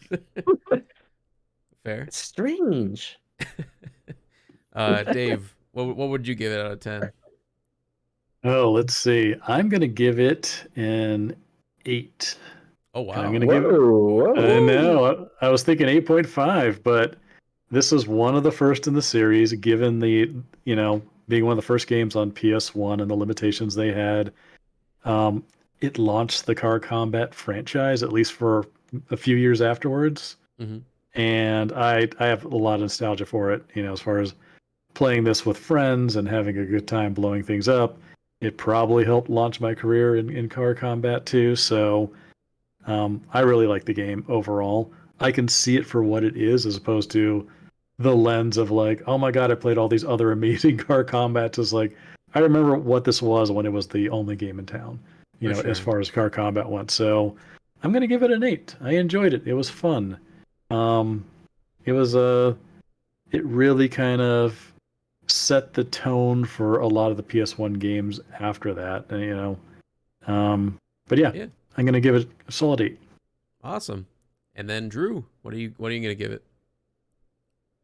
Fair. It's strange. Dave, what would you give it out of 10? Oh, let's see. I'm going to give it an 8. Oh, wow. I'm gonna give it. Whoa. I know. I was thinking 8.5, but this is one of the first in the series, given the, being one of the first games on PS1 and the limitations they had. it launched the car combat franchise, at least for a few years afterwards. Mm-hmm. And I have a lot of nostalgia for it, as far as playing this with friends and having a good time blowing things up. It probably helped launch my career in car combat too. So I really like the game overall. I can see it for what it is, as opposed to the lens of like, oh my god, I played all these other amazing car combats. It's like, I remember what this was when it was the only game in town, For sure. as far as car combat went. So I'm gonna give it an 8. I enjoyed it. It was fun. It was it really kind of set the tone for a lot of the PS1 games after that. But yeah, Yeah. I'm gonna give it a solid 8. Awesome. And then Drew, what are you gonna give it?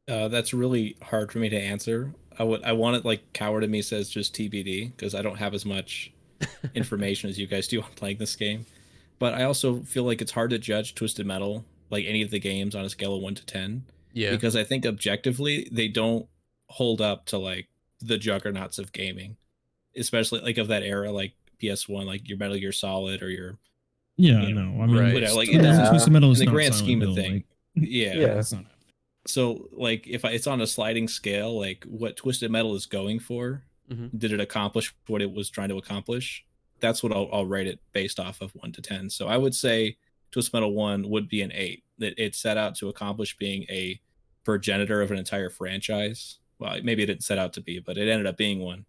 That's really hard for me to answer. I want it like Coward in Me says, just TBD, because I don't have as much information as you guys do on playing this game. But I also feel like it's hard to judge Twisted Metal, like any of the games, on a scale of 1 to 10. Yeah. Because I think objectively they don't hold up to like the juggernauts of gaming, especially like of that era, like PS1, like your Metal Gear Solid or your Yeah, you know, no, I mean, right. whatever, like Twisted it doesn't Twisted Metal in is the not grand Silent scheme of Hill, thing. like, Yeah. Yeah. that's not. So like if it's on a sliding scale, like what Twisted Metal is going for, Mm-hmm. did it accomplish what it was trying to accomplish? That's what I'll rate it based off of 1 to 10. So I would say Twisted Metal 1 would be an 8. That it set out to accomplish being a progenitor of an entire franchise. Well, maybe it didn't set out to be, but it ended up being one.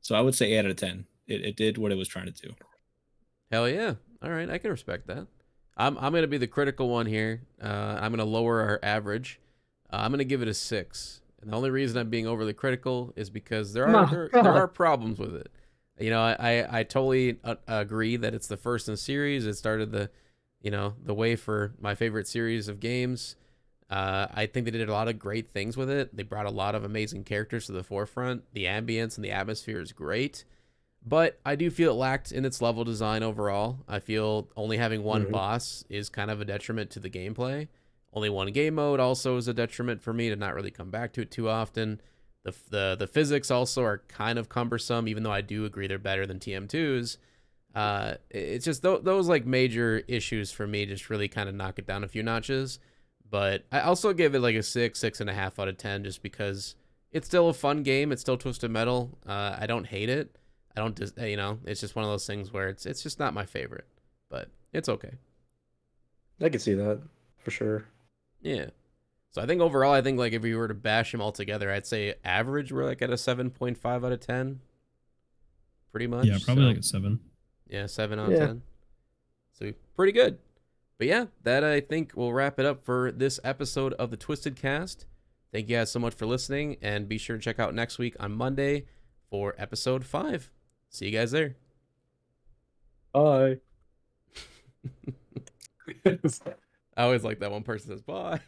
So I would say 8 out of 10. It did what it was trying to do. Hell yeah. All right, I can respect that. I'm gonna be the critical one here. I'm gonna lower our average. I'm gonna give it a 6. And the only reason I'm being overly critical is because there are problems with it. I totally agree that it's the first in the series. It started the way for my favorite series of games. I think they did a lot of great things with it. They brought a lot of amazing characters to the forefront. The ambience and the atmosphere is great. But I do feel it lacked in its level design overall. I feel only having one boss is kind of a detriment to the gameplay. Only one game mode also is a detriment for me to not really come back to it too often. The physics also are kind of cumbersome, even though I do agree they're better than TM2's. It's just those like major issues for me just really kind of knock it down a few notches. But I also give it like a 6.5 out of 10, just because it's still a fun game. It's still Twisted Metal. I don't hate it. I don't just, it's just one of those things where it's just not my favorite, but it's okay. I can see that for sure. Yeah. So I think overall, like if we were to bash them all together, I'd say average, we're like at a 7.5 out of 10. Pretty much. Yeah, probably like a 7. Yeah, 7 out of 10. So pretty good. But yeah, that I think will wrap it up for this episode of the Twisted Cast. Thank you guys so much for listening, and be sure to check out next week on Monday for episode 5. See you guys there. Bye. I always like that one person says bye.